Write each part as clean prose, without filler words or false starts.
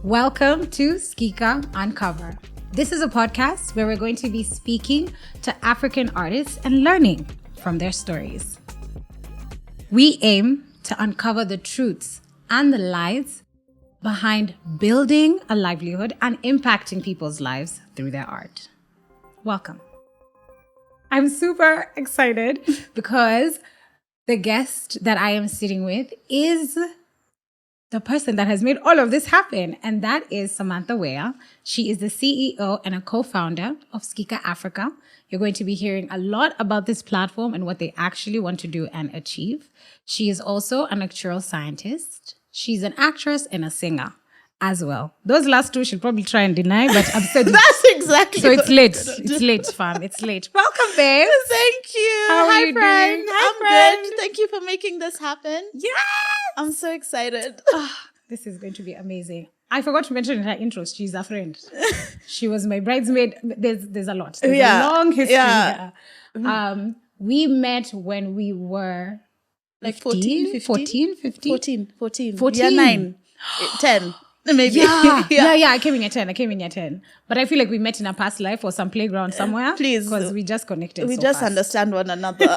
Welcome to Skika Uncover. This is a podcast where we're going to be speaking to African artists and learning from their stories. We aim to uncover the truths and the lies behind building a livelihood and impacting people's lives through their art. Welcome. I'm super excited because the guest that I am sitting with is the person that has made all of this happen, and that is Samantha Weya. She is the CEO and a co-founder of Skika Africa. You're going to be hearing a lot about this platform and what they actually want to do and achieve. She is also an actuarial scientist. She's an actress and a singer as well. Those last two she'll probably try and deny, but I've said That's exactly. so it's late. It's late, fam. It's late. Welcome, babe. Thank you. How are Hi, you friend. doing? I'm Hi, good. Thank you for making this happen. Yes! I'm so excited. This is going to be amazing. I forgot to mention in her intro, she's a friend. She was my bridesmaid. There's a lot. There's a long history here. We met when we were Like 14. 14. Yeah, 9. 10. Maybe. Yeah. I came in year 10. But I feel like we met in a past life or some playground somewhere. Please. Because we just connected We so just fast. understand one another.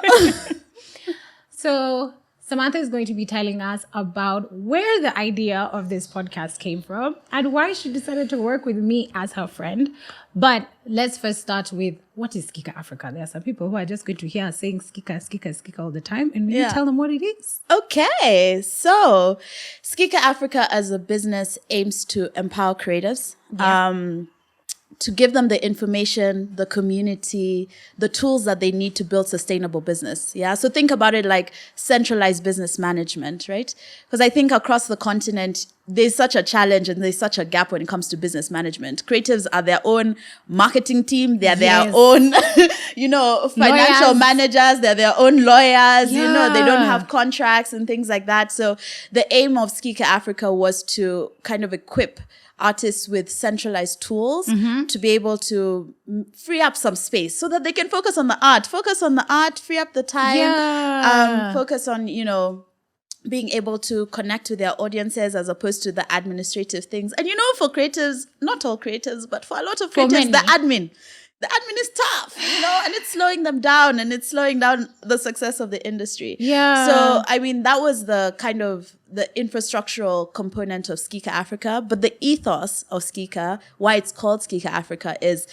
So Samantha is going to be telling us about where the idea of this podcast came from and why she decided to work with me as her friend. But let's first start with, what is Skika Africa? There are some people who are just going to hear us saying Skika all the time, and maybe tell them what it is. Okay, so Skika Africa as a business aims to empower creatives, to give them the information, the community, the tools that they need to build sustainable business. Yeah, so think about it like centralized business management, right? Because I think across the continent, there's such a challenge and there's such a gap when it comes to business management. Creatives are their own marketing team. They're their own, financial lawyers. Managers. They're their own lawyers. They don't have contracts and things like that. So the aim of Skika Africa was to kind of equip artists with centralized tools to be able to free up some space so that they can focus on the art, free up the time, focus on, being able to connect with their audiences as opposed to the administrative things. And for creatives, not all creatives, but for a lot of creatives, the admin is tough, and it's slowing them down and it's slowing down the success of the industry. Yeah. So, that was the kind of the infrastructural component of Skika Africa. But the ethos of Skika, why it's called Skika Africa is,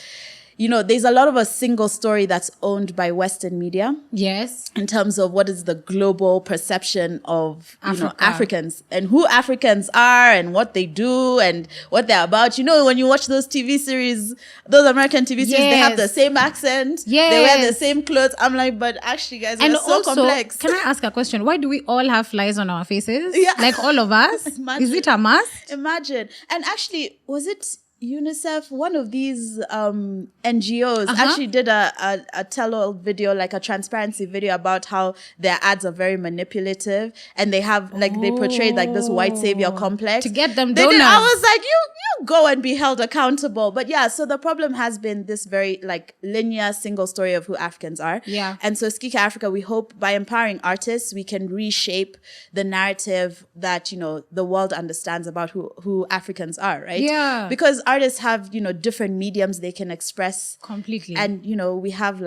there's a lot of a single story that's owned by Western media. Yes. In terms of what is the global perception of Africans and who Africans are and what they do and what they're about. When you watch those TV series, those American TV series, they have the same accent. Yes. They wear the same clothes. I'm like, but actually, guys, they're so complex. Can I ask a question? Why do we all have flies on our faces? Yeah. Like all of us? Is it a must? Imagine. And actually, was it UNICEF, one of these NGOs actually did a tell-all video, like a transparency video about how their ads are very manipulative and they have they portray like this white savior complex to get them donors. I was like, you go and be held accountable. But so the problem has been this very linear single story of who Africans are. Yeah. And so Skika Africa, we hope by empowering artists, we can reshape the narrative that, the world understands about who Africans are, right? Yeah. Because artists have, different mediums they can express completely. And, we have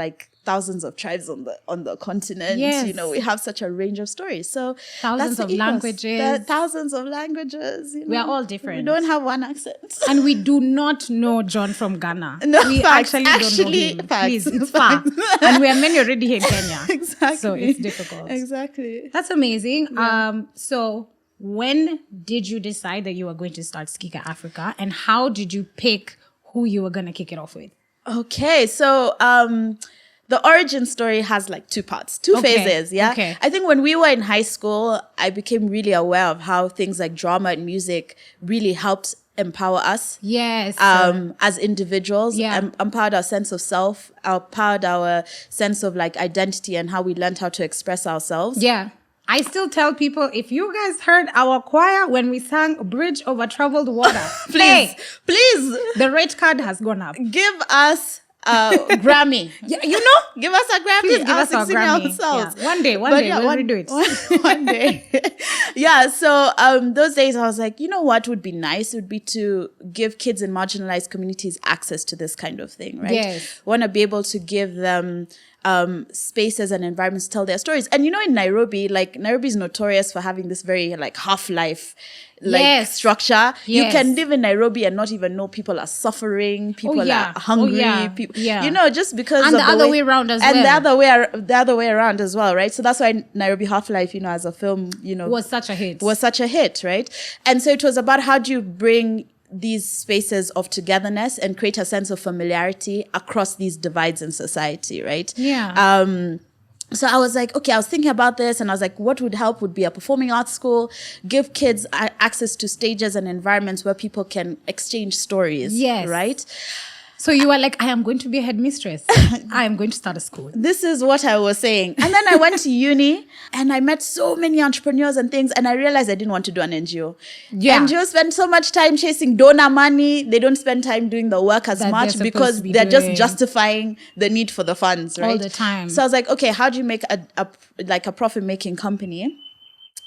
thousands of tribes on the continent. Yes. We have such a range of stories. So thousands of languages. Thousands of languages. We are all different. We don't have one accent. And we do not know John from Ghana. No, we actually don't know him. Facts. Please, it's far. And we are many already here in Kenya. Exactly. So it's difficult. Exactly. That's amazing. Yeah. So when did you decide that you were going to start Skika Africa, and how did you pick who you were going to kick it off with? Okay, so the origin story has two parts, two phases. Yeah. Okay. I think when we were in high school, I became really aware of how things like drama and music really helped empower us. Yes. As individuals. Yeah. Empowered our sense of self, empowered our sense of identity and how we learned how to express ourselves. Yeah. I still tell people, if you guys heard our choir when we sang Bridge Over Troubled Water, please, the rate card has gone up. Give us Grammy. Yeah, you know? Give us a Grammy. Please give us a Grammy. Yeah. One day we'll redo it. One day. Yeah. So those days I was like, you know what would be nice? It would be to give kids in marginalized communities access to this kind of thing, right? Yes. Want to be able to give them spaces and environments to tell their stories. And you know, in Nairobi, like Nairobi is notorious for having this very like half-life structure. Yes. You can live in Nairobi and not even know people are suffering, people are hungry, people, you know, just because and of the other way around as well. And the other way around as well, right? So that's why Nairobi Half-Life, you know, as a film, you know, was such a hit, right? And so it was about how do you bring these spaces of togetherness and create a sense of familiarity across these divides in society, right? Yeah. So I was like, okay, I was thinking about this and I was like, what would help would be a performing arts school, give kids access to stages and environments where people can exchange stories. Yes. Right? So you were like, I am going to be a headmistress. I am going to start a school. This is what I was saying. And then I went to uni and I met so many entrepreneurs and things. And I realized I didn't want to do an NGO. Yeah. NGOs spend so much time chasing donor money. They don't spend time doing the work as much because they're just justifying the need for the funds, right? All the time. So I was like, okay, how do you make a profit-making company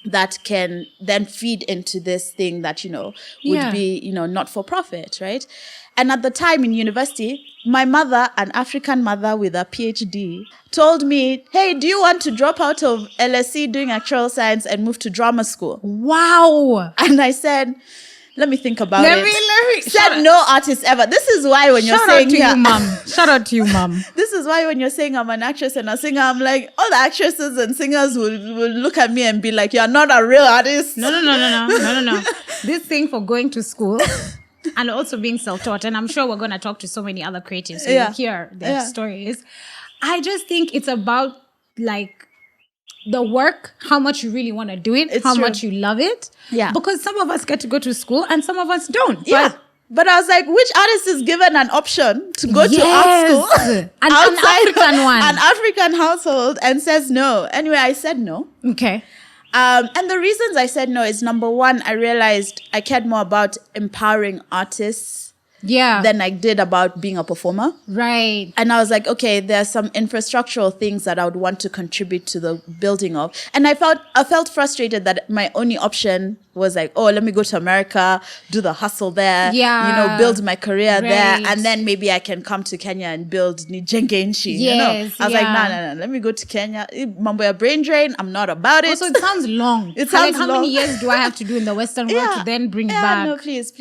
that can then feed into this thing that, you know, would be, you know, not for profit, right? And at the time in university, my mother, an African mother with a PhD, told me, hey, do you want to drop out of LSE doing actuarial science and move to drama school? Wow. And I said, let me think about let it. me Said no artist ever. This is why when you're saying Shout out to you, mom. This is why when you're saying I'm an actress and a singer, I'm like, all the actresses and singers will look at me and be like, you're not a real artist. No. This thing for going to school and also being self-taught, and I'm sure we're going to talk to so many other creatives so you'll hear their stories. I just think it's about like the work, how much you really want to do it, how much you love it. Yeah. Because some of us get to go to school and some of us don't. Yeah. But I was like, which artist is given an option to go to art school? An African one. An African household and says no. Anyway, I said no. Okay. And the reasons I said no is, number one, I realized I cared more about empowering artists than I did about being a performer. Right. And I was like, okay, there's some infrastructural things that I would want to contribute to the building of. And I felt frustrated that my only option was like, oh, let me go to America, do the hustle there, you know, build my career there, and then maybe I can come to Kenya and build Nijengenshi. You know? I was like, no, let me go to Kenya. Mambo ya brain drain, I'm not about it. Also, it sounds long. It sounds like, how many years do I have to do in the Western world to then bring it back? No, please.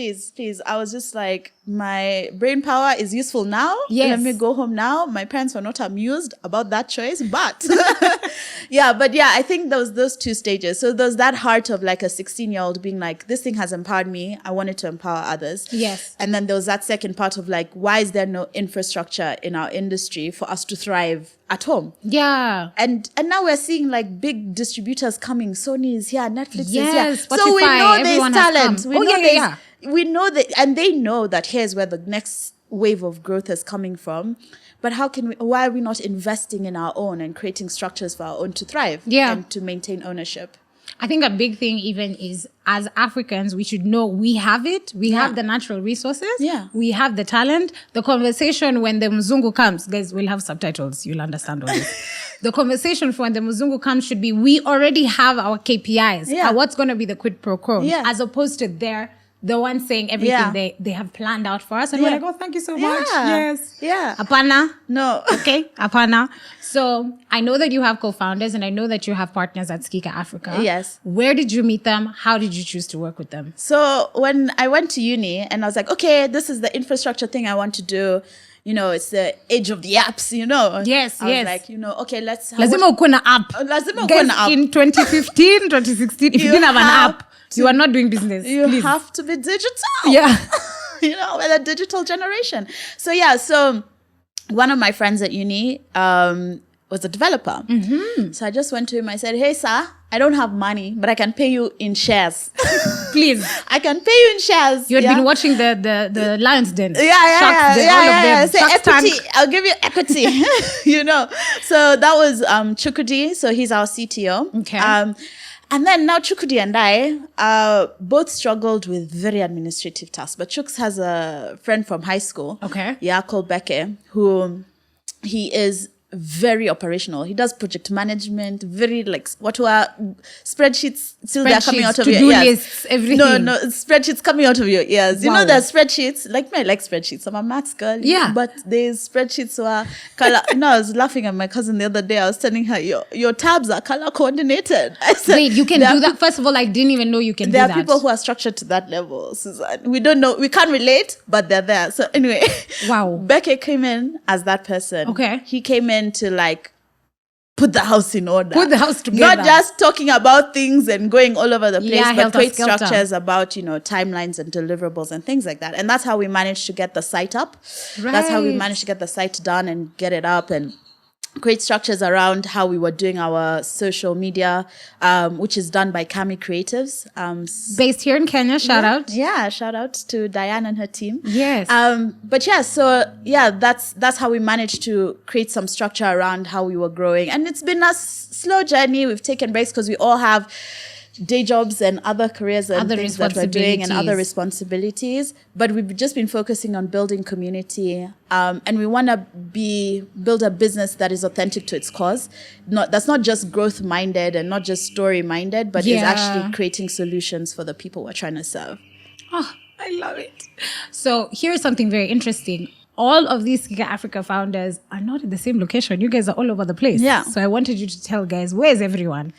I was just like, my brain power is useful now. Yes. Let me go home now. My parents were not amused about that choice, but I think there was those two stages. So there's that heart of like a 16-year-old being like, this thing has empowered me. I wanted to empower others. Yes. And then there was that second part of like, why is there no infrastructure in our industry for us to thrive at home? Yeah. And now we're seeing like big distributors coming. Sony is here, Netflix is here. Spotify, so we know there's talent. We know that, and they know that here's where the next wave of growth is coming from. But why are we not investing in our own and creating structures for our own to thrive and to maintain ownership? I think a big thing even is, as Africans, we should know we have it. We have the natural resources. Yeah. We have the talent. The conversation when the Mzungu comes, guys, we'll have subtitles. You'll understand all this. The conversation for when the Mzungu comes should be, we already have our KPIs. Yeah. What's going to be the quid pro quo? Yeah. As opposed to the ones saying everything they have planned out for us. And we're like, oh, thank you so much. Yes. Yeah. Apana. No. Okay. Apana. So I know that you have co-founders and I know that you have partners at Skika Africa. Yes. Where did you meet them? How did you choose to work with them? So when I went to uni and I was like, okay, this is the infrastructure thing I want to do. You know, it's the age of the apps, you know. Yes, I was like, you know, okay, let's... Lazima ukuna app. Lazima ukuna app. In 2015, 2016, if you didn't have an app, you are not doing business. You have to be digital. Yeah. You know, we're the digital generation. So one of my friends at uni was a developer. Mm-hmm. So I just went to him. I said, hey, sir, I don't have money, but I can pay you in shares. Please. I can pay you in shares. You had been watching the Lion's Den. Yeah. Say equity. I'll give you equity. You know. So that was Chukudi. So he's our CTO. Okay. And then now Chukudi and I both struggled with very administrative tasks. But Chuks has a friend from high school. Okay. Yeah, called Beke, who he is very operational. He does project management, very like what were spreadsheets still they're coming out of your ears. Lists, everything. No, spreadsheets coming out of your ears. You know the spreadsheets, like me, I like spreadsheets. I'm a maths girl. Yeah. But these spreadsheets were color. I was laughing at my cousin the other day. I was telling her, your tabs are color coordinated. I said, wait, you can do that? First of all, I didn't even know you can do that. There are people who are structured to that level, Suzanne. We don't know. We can't relate, but they're there. So anyway. Wow. Becky came in as that person. Okay. He came in to like put the house in order. Put the house together. Not just talking about things and going all over the place, Yeah, but create helter-skelter. structures about, timelines and deliverables and things like that. And that's how we managed to get the site up. That's how we Right. managed to get the site done and get it up and create structures around how we were doing our social media, which is done by Kami Creatives. Based here in Kenya, shout out. Yeah, shout out to Diane and her team. Yes. But yeah, so yeah, that's how we managed to create some structure around how we were growing. And it's been a slow journey. We've taken breaks because we all have day jobs and other careers and Other things that we're doing and other responsibilities. responsibilities. But we've just been focusing on building community. And we want to build a business that is authentic to its cause. That's not just growth minded and not just story minded, but is Yeah. actually creating solutions for the people we're trying to serve. Oh, I love it. So here's something very interesting. All of these Skika Africa founders are not in the same location. You guys are all over the place. Yeah. So I wanted you to tell guys, where's everyone?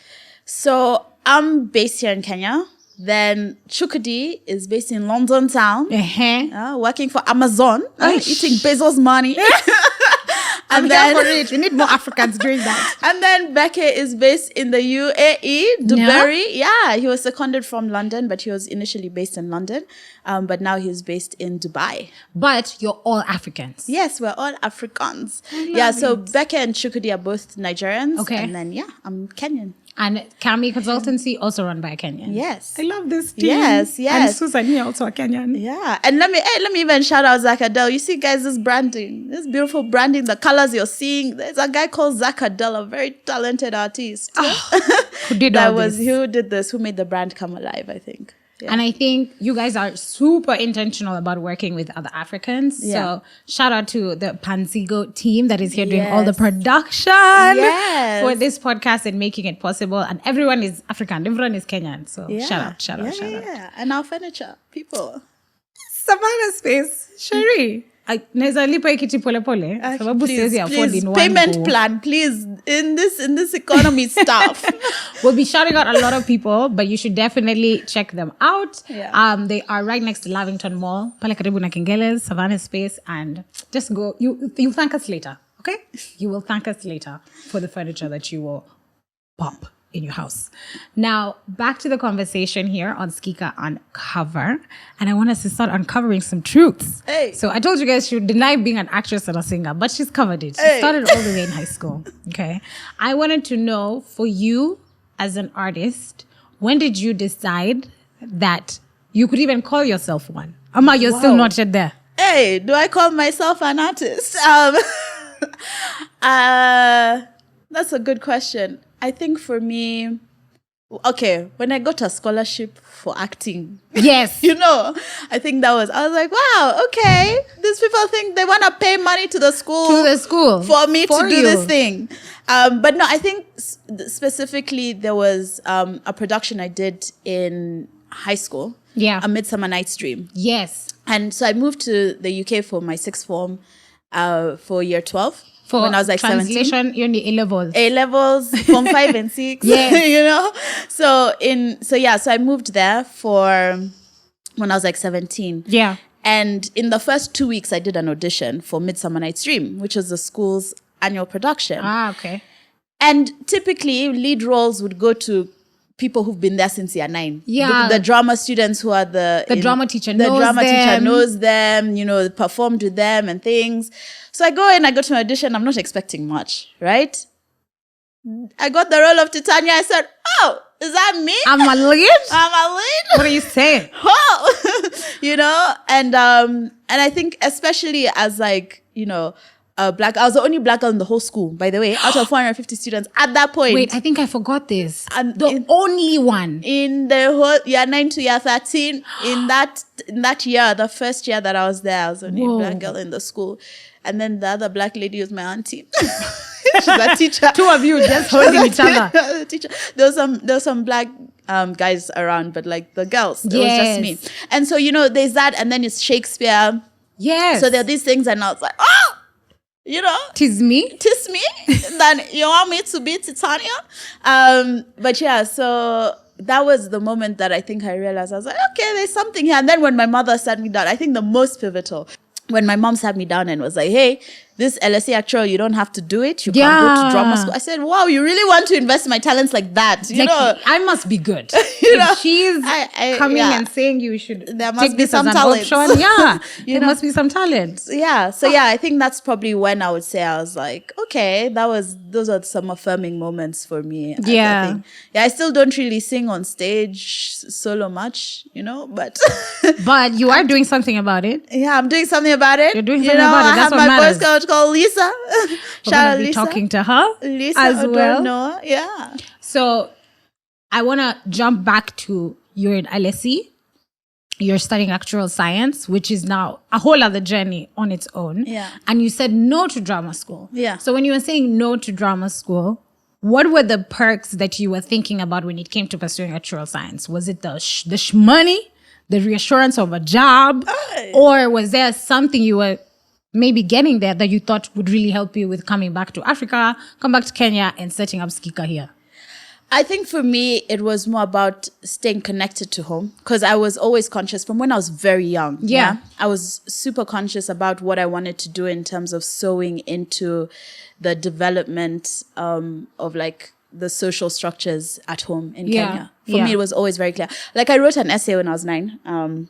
So I'm based here in Kenya. Then Chukudi is based in London town, working for Amazon, eating Bezos' money. And then for it. We need more Africans doing that. And then Becky is based in the UAE, Dubai. Yeah, he was seconded from London, but he was initially based in London. But now he's based in Dubai. But you're all Africans. Yes, we're all Africans. Yeah, so Becky and Chukudi are both Nigerians. Okay. And then, I'm Kenyan. And Kami Consultancy, also run by a Kenyan. Yes. I love this team. Yes. And Susan here, also a Kenyan. Yeah. And let me even shout out Zakadel. You see, guys, this branding, this beautiful branding, the colors you're seeing. There's a guy called Zakadel, a very talented artist. Who did all this? Who did this? Who made the brand come alive, I think. Yeah. And I think you guys are super intentional about working with other Africans. Yeah. So shout out to the Panzigo team that is here doing all the Yes. production Yes. for this podcast and making it possible. And everyone is African. Everyone is Kenyan. So shout out. Yeah. And our furniture, people. Savannah Space. Sherry. Naweza lipa hii kiti pole pole sababu siwezi afford in one payment go. plan, please. In this economy stuff. We'll be shouting out a lot of people, but you should definitely check them out. Yeah. They are right next to Lavington Mall, pale karibu na Kingeles, Savannah Space, and just go. You thank us later, okay? You will thank us later for the furniture that you will pop in your house. Now, back to the conversation here on Skika Uncover, and I want us to start uncovering some truths. Hey. So I told you guys she would deny being an actress and a singer, but she's covered it. She started all the way in high school. Okay. I wanted to know, for you as an artist, when did you decide that you could even call yourself one? Ama, you're still not yet there. Hey, do I call myself an artist? That's a good question. I think for me, okay, when I got a scholarship for acting, Yes. I think I was like, wow, okay, these people think they want to pay money to the school. For me to do this thing. But no, I think specifically there was a production I did in high school. Yeah. A Midsummer Night's Dream. Yes. And so I moved to the UK for my sixth form for year 12. For when I was like translation, 17. you're in the A-levels. A-levels, Form 5 and 6. Yes. So I moved there for when I was like 17. Yeah. And in the first 2 weeks, I did an audition for Midsummer Night's Dream, which was the school's annual production. Ah, okay. And typically, lead roles would go to people who've been there since year 9. Yeah. The drama students who are the drama teacher the knows drama teacher them. knows them, performed with them and things. So I go to my audition. I'm not expecting much, right? I got the role of Titania. I said, oh, is that me? I'm a lead? I'm a lead? What are you saying? Oh, and I think especially as like, black. I was the only black girl in the whole school, by the way, out of 450 students at that point. Wait, I think I forgot this. And The only one. in the whole year 9 to year 13, in that year, the first year that I was there, I was the only black girl in the school. And then the other black lady was my auntie. She's a teacher. Two of you just holding each other. Teacher. There was some black guys around, but like the girls, it was just me. And so, there's that, and then it's Shakespeare. Yes. So there are these things, and I was like, oh, Tis me. Then you want me to be Titania? But yeah, so that was the moment that I think I realized, I was like, okay, there's something here. And then when my mother sat me down, I think the most pivotal, when my mom sat me down and was like, hey, this LSE Actuary, you don't have to do it. You can go to drama school. I said, wow, you really want to invest in my talents like that? I must be good. If she's coming and saying you should there must take be this some as an talent. option. Yeah, there must be some talent. Yeah. So yeah, I think that's probably when I would say I was like, okay, those are some affirming moments for me. Yeah. I still don't really sing on stage solo much, but But you are doing something about it. Yeah, I'm doing something about it. You're doing something about it. That's I what have my matters. voice coach called Lisa. Shout out Be Lisa. talking to her Lisa as well. Noah. Yeah. So I want to jump back to you're in LSE. You're studying actuarial science, which is now a whole other journey on its own. Yeah. And you said no to drama school. Yeah. So when you were saying no to drama school, what were the perks that you were thinking about when it came to pursuing actuarial science? Was it the money, the reassurance of a job, or was there something you were maybe getting there that you thought would really help you with coming back to Africa, come back to Kenya and setting up Skika here? I think for me, it was more about staying connected to home, because I was always conscious from when I was very young. Yeah. I was super conscious about what I wanted to do in terms of sewing into the development of like the social structures at home in Kenya. For me, it was always very clear. Like I wrote an essay when I was 9,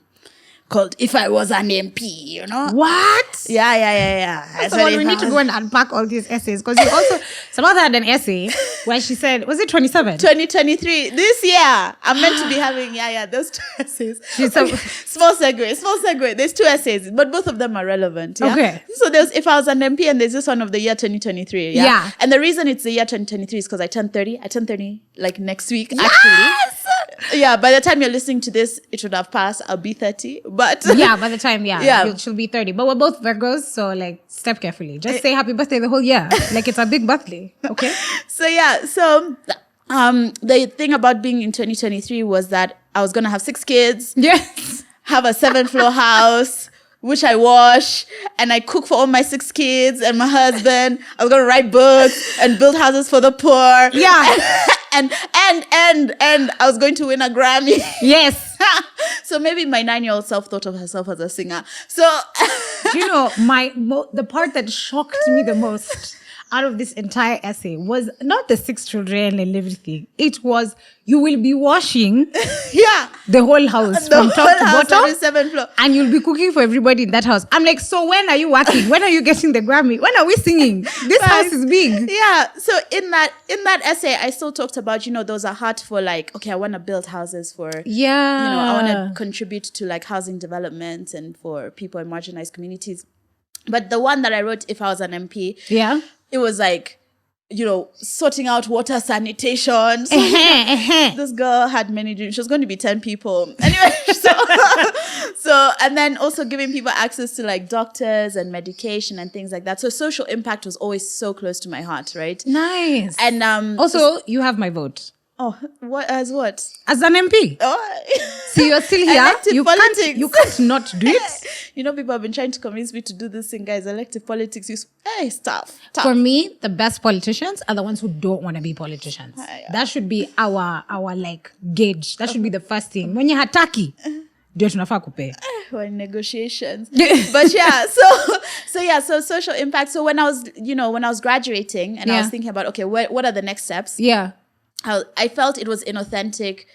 called If I Was an MP, What? Yeah. So we need to go and unpack all these essays, because you also, Samantha had an essay where she said, was it 27? 2023. This year, I'm meant to be having, those 2 essays. Okay. Small segue. There's 2 essays, but both of them are relevant. Yeah? Okay. So there's If I Was an MP, and there's this one of the year 2023. Yeah. And the reason it's the year 2023 is because I turned 30. I turned 30 like next week, actually. Yeah, by the time you're listening to this, it should have passed. I'll be 30. But yeah, by the time, she'll be 30. But we're both Virgos, so like step carefully. Just say happy birthday the whole year. Like it's a big birthday. Okay? So the thing about being in 2023 was that I was gonna have 6 kids. Yes. Have a 7th-floor house, which I wash, and I cook for all my 6 kids and my husband. I was gonna write books and build houses for the poor. Yeah. And I was going to win a Grammy. Yes. So maybe my 9-year-old self thought of herself as a singer. So the part that shocked me the most out of this entire essay was not the 6 children and everything. It was, you will be washing the whole house from top to bottom, 7th floor. and you'll be cooking for everybody in that house. I'm like, so when are you working? When are you getting the Grammy? When are we singing? This house is big. Yeah. So in that essay, I still talked about, there was a heart for like, okay, I want to build houses for, I want to contribute to like housing development and for people in marginalized communities. But the one that I wrote, If I Was an MP, it was like, sorting out water sanitation. So, this girl had many dreams. She was going to be 10 people. Anyway, so, and then also giving people access to like doctors and medication and things like that. So social impact was always so close to my heart, right? Nice. And also, you have my vote. Oh, what? As what? As an MP. Oh. See, you're still here. Elective politics. You can't not do it. People have been trying to convince me to do this thing, guys. Elective politics is tough. For me, the best politicians are the ones who don't want to be politicians. That should be our like gauge. That should be the first thing. When you hataki, ndio tunafaa kupe. We're in negotiations. But so social impact. So when I was graduating and I was thinking about, okay, what are the next steps? Yeah. I felt it was inauthentic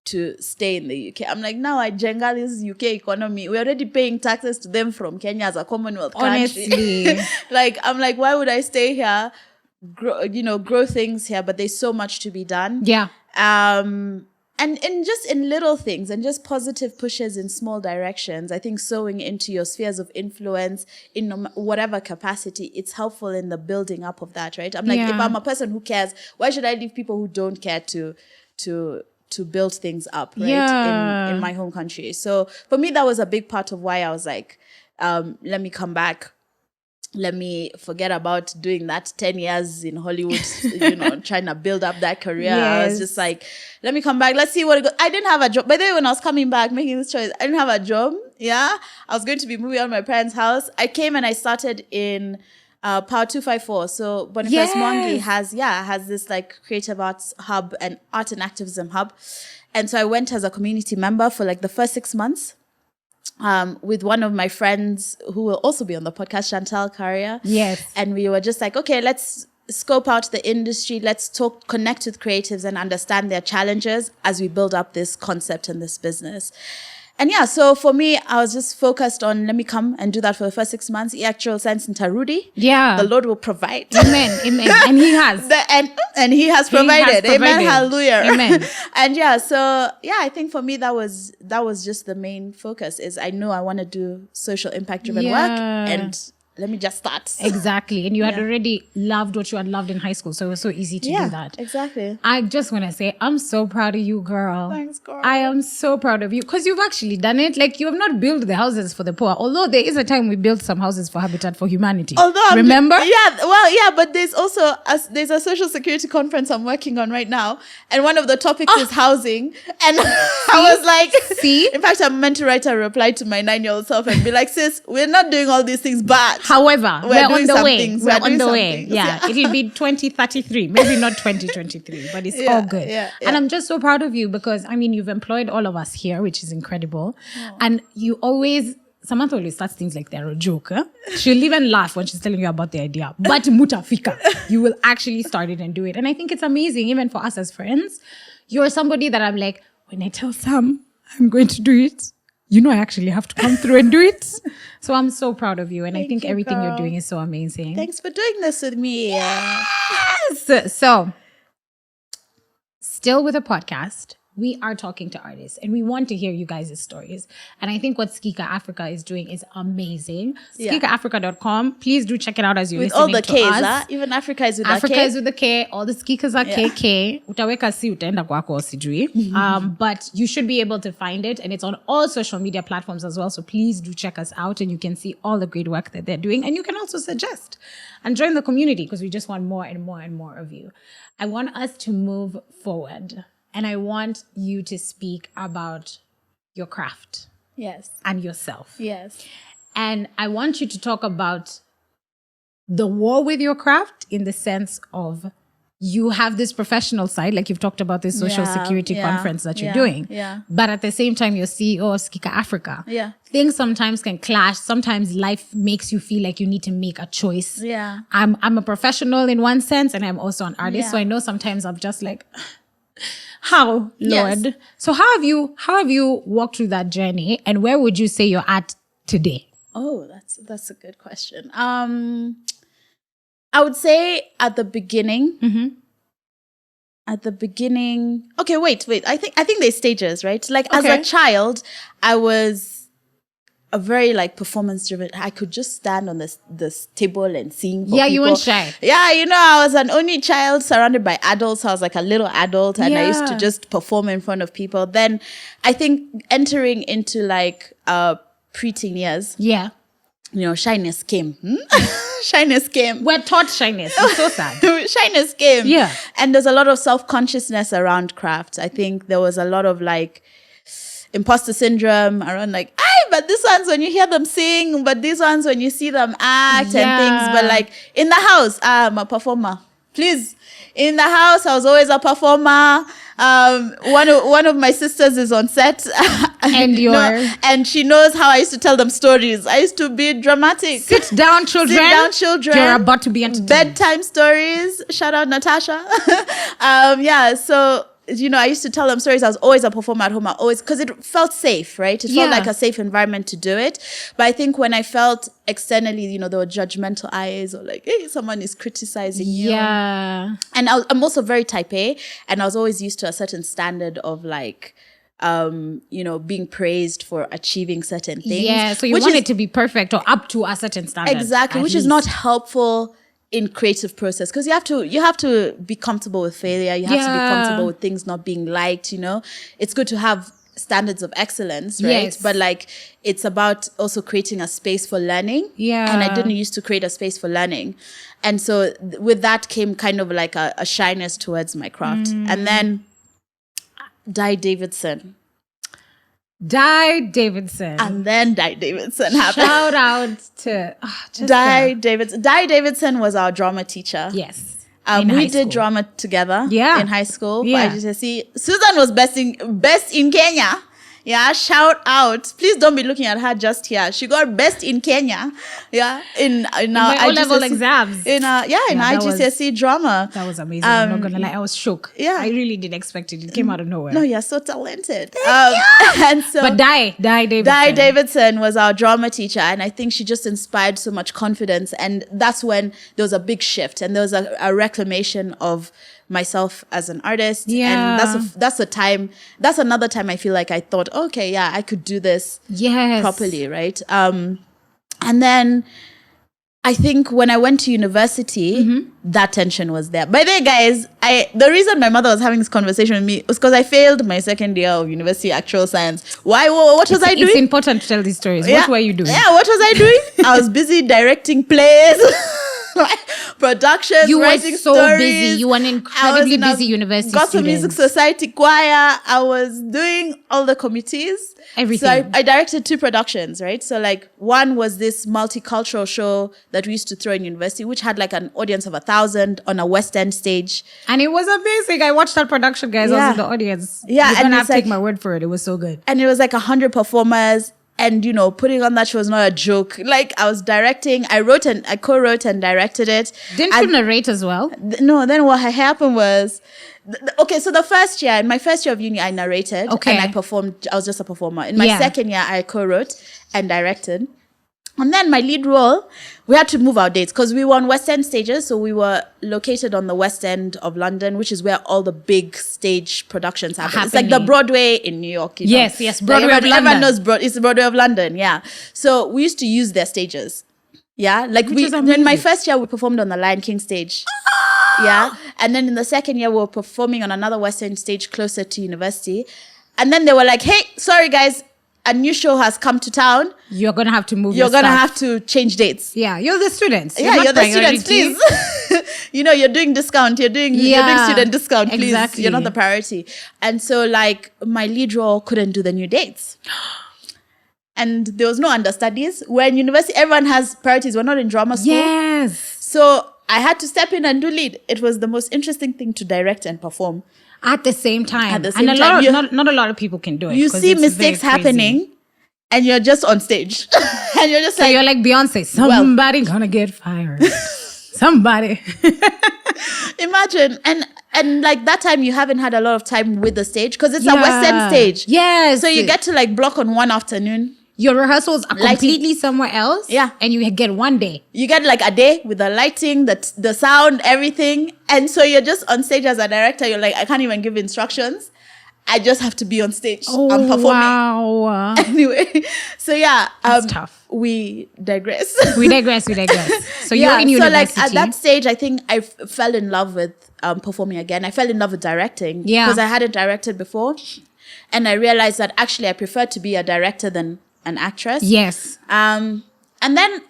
to stay in the UK. I'm like, now I jenga this UK economy. We're already paying taxes to them from Kenya as a Commonwealth country. Honestly. I'm like, why would I stay here, grow things here? But there's so much to be done. Yeah. And And just in little things and just positive pushes in small directions, I think sowing into your spheres of influence in whatever capacity, it's helpful in the building up of that, right? I'm like, if I'm a person who cares, why should I leave people who don't care to build things up, right? In my home country. So for me, that was a big part of why I was like, let me come back. Let me forget about doing that 10 years in Hollywood, trying to build up that career. I was just like, let me come back. Let's see what it goes. I didn't have a job. By the way, when I was coming back, making this choice, I didn't have a job. Yeah. I was going to be moving out of my parents' house. I came and I started in Power 254. So Boniface Mwangi has this like creative arts hub and art and activism hub. And so I went as a community member for like the first 6 months. With one of my friends who will also be on the podcast, Chantal Carrier. Yes. And we were just like, okay, let's scope out the industry. Let's connect with creatives and understand their challenges as we build up this concept and this business. And so for me, I was just focused on, let me come and do that for the first 6 months. Actual sense in Tarudi. Yeah. The Lord will provide. Amen. And he has. And he has provided. Amen. Hallelujah. Amen. And I think for me, that was just the main focus is I know I want to do social impact driven work, and let me just start. Exactly. And you had already loved what you had loved in high school. So it was so easy to do that. Exactly. I just want to say, I'm so proud of you, girl. Thanks, girl. I am so proud of you because you've actually done it. Like, you have not built the houses for the poor. Although there is a time we built some houses for Habitat for Humanity. Remember? But there's also there's a social security conference I'm working on right now. And one of the topics is housing. And I was like, in fact, I'm meant to write a reply to my 9-year-old self and be like, sis, we're not doing all these things, but however, we're on the way. We're on the way. Yeah. It'll be 2033, maybe not 2023, but it's all good. And I'm just so proud of you because, I mean, you've employed all of us here, which is incredible. And you Samantha always starts things like they're a joke. Huh? She'll even laugh when she's telling you about the idea. But mutafika, you will actually start it and do it. And I think it's amazing, even for us as friends. You're somebody that I'm like, when I tell Sam I'm going to do it, I actually have to come through and do it. So I'm so proud of you. And I think everything you're doing is so amazing. Thanks for doing this with me. Yes. So, still with a podcast, we are talking to artists and we want to hear you guys' stories. And I think what Skika Africa is doing is amazing. SkikaAfrica.com. Please do check it out as you're listening to us. With all the Ks, even Africa is with a K. Africa is with a K. All the Skikas are KK. Utaweka si utaenda kwako sijui. But you should be able to find it. And it's on all social media platforms as well. So please do check us out and you can see all the great work that they're doing. And you can also suggest and join the community because we just want more and more and more of you. I want us to move forward. And I want you to speak about your craft. Yes. And yourself. Yes. And I want you to talk about the war with your craft in the sense of you have this professional side, like you've talked about this social security conference that you're doing. Yeah. But at the same time, you're CEO of Skika Africa. Yeah. Things sometimes can clash. Sometimes life makes you feel like you need to make a choice. Yeah. I'm a professional in one sense, and I'm also an artist. So I know sometimes I'm just like... How, Lord? Yes. So how have you walked through that journey, and where would you say you're at today? Oh, that's a good question. I would say at the beginning. Mm-hmm. At the beginning. Okay, wait. I think there's stages, right? Like as a child, I was a very like performance driven. I could just stand on this table and sing for people. You weren't shy. Yeah, I was an only child surrounded by adults. I was like a little adult and I used to just perform in front of people. Then I think entering into like preteen years. Yeah. Shyness came. Shyness came. We're taught shyness. It's so sad. Shyness came. Yeah. And there's a lot of self-consciousness around craft. I think there was a lot of like imposter syndrome around like, but this one's when you hear them sing, but these ones when you see them act and things. But like in the house, I'm a performer. Please. In the house, I was always a performer. One of my sisters is on set. And and she knows how I used to tell them stories. I used to be dramatic. Sit down, children. You're about to be entertained. Bedtime stories. Shout out Natasha. So I used to tell them stories. I was always a performer at home. Because it felt safe, right? It felt like a safe environment to do it. But I think when I felt externally, there were judgmental eyes or like, hey, someone is criticizing you. Yeah. And I'm also very type A, and I was always used to a certain standard of like, being praised for achieving certain things. Yeah, so you want it to be perfect or up to a certain standard. Exactly, which is not helpful in creative process, because you have to be comfortable with failure. You have to be comfortable with things not being liked. It's good to have standards of excellence, right? Yes. But like, it's about also creating a space for learning. Yeah. And I didn't used to create a space for learning. And so with that came kind of like a shyness towards my craft. And then Di Davidson. And then Di Davidson happened. Shout out to Di Davidson. Di Davidson was our drama teacher. Yes. We did drama together in high school. Yeah. For IGCSE. Susan was best in Kenya. Yeah, shout out. Please don't be looking at her just here. She got best in Kenya. Yeah, in our O-level exams. In IGCSE drama. That was amazing. I'm not gonna lie, I was shook. Yeah, I really didn't expect it. It came out of nowhere. No, you're so talented. And so, but Di Davidson was our drama teacher, and I think she just inspired so much confidence. And that's when there was a big shift, and there was a reclamation of myself as an artist. And that's another time I feel like I thought, okay, yeah, I could do this properly, right? And then I think when I went to university, that tension was there. By the way, guys, the reason my mother was having this conversation with me was because I failed my second year of university actual science. Why? What was I doing? It's important to tell these stories. What were you doing? Yeah, what was I doing? I was busy directing plays. Productions, you writing were so stories. busy. You were an incredibly busy university Gospel student. Music Society choir. I was doing all the committees. Everything. So I directed 2 productions, right? So like, one was this multicultural show that we used to throw in university, which had like an audience of 1,000 on a West End stage. And it was amazing. I watched that production, guys. I was in the audience. Yeah. You're gonna have to take my word for it. It was so good. And it was like 100 performers. And, putting on that show was not a joke. Like, I was directing, I co-wrote and directed it. Didn't you narrate as well? No, then what happened was, so in my first year of uni, I narrated. Okay. And I performed, I was just a performer. In my second year, I co-wrote and directed. And then my lead role, we had to move our dates because we were on West End stages. So we were located on the West End of London, which is where all the big stage productions happen. It's like the Broadway in New York. Yes, Broadway of London. Everyone knows it's the Broadway of London, yeah. So we used to use their stages. Yeah, like in my first year, we performed on the Lion King stage. Yeah. And then in the second year, we were performing on another West End stage closer to university. And then they were like, hey, sorry guys, a new show has come to town. You're going to have to move You're going to have to change dates. Yeah, you're the students. You're the students, please. You're doing discount. You're doing student discount, please. Exactly. You're not the priority. And so like my lead role couldn't do the new dates. And there was no understudies. We're in university, everyone has priorities. We're not in drama school. Yes. So I had to step in and do lead. It was the most interesting thing to direct and perform. At the same time. Not a lot of people can do it. You see mistakes happening and you're just on stage. And you're just you're like Beyonce. Somebody gonna get fired. Somebody. Imagine. And like that time you haven't had a lot of time with the stage because it's a West End stage. Yes. So you get to like block on one afternoon. Your rehearsals are completely somewhere else. Yeah. And you get one day. You get like a day with the lighting, the sound, everything. And so you're just on stage as a director. You're like, I can't even give instructions. I just have to be on stage. I'm performing. Wow. Anyway. So yeah. That's tough. We digress. We digress. So you're in university. So like at that stage, I think I fell in love with performing again. I fell in love with directing. Yeah. Because I hadn't directed before. And I realized that actually I prefer to be a director than an actress. Yes. And then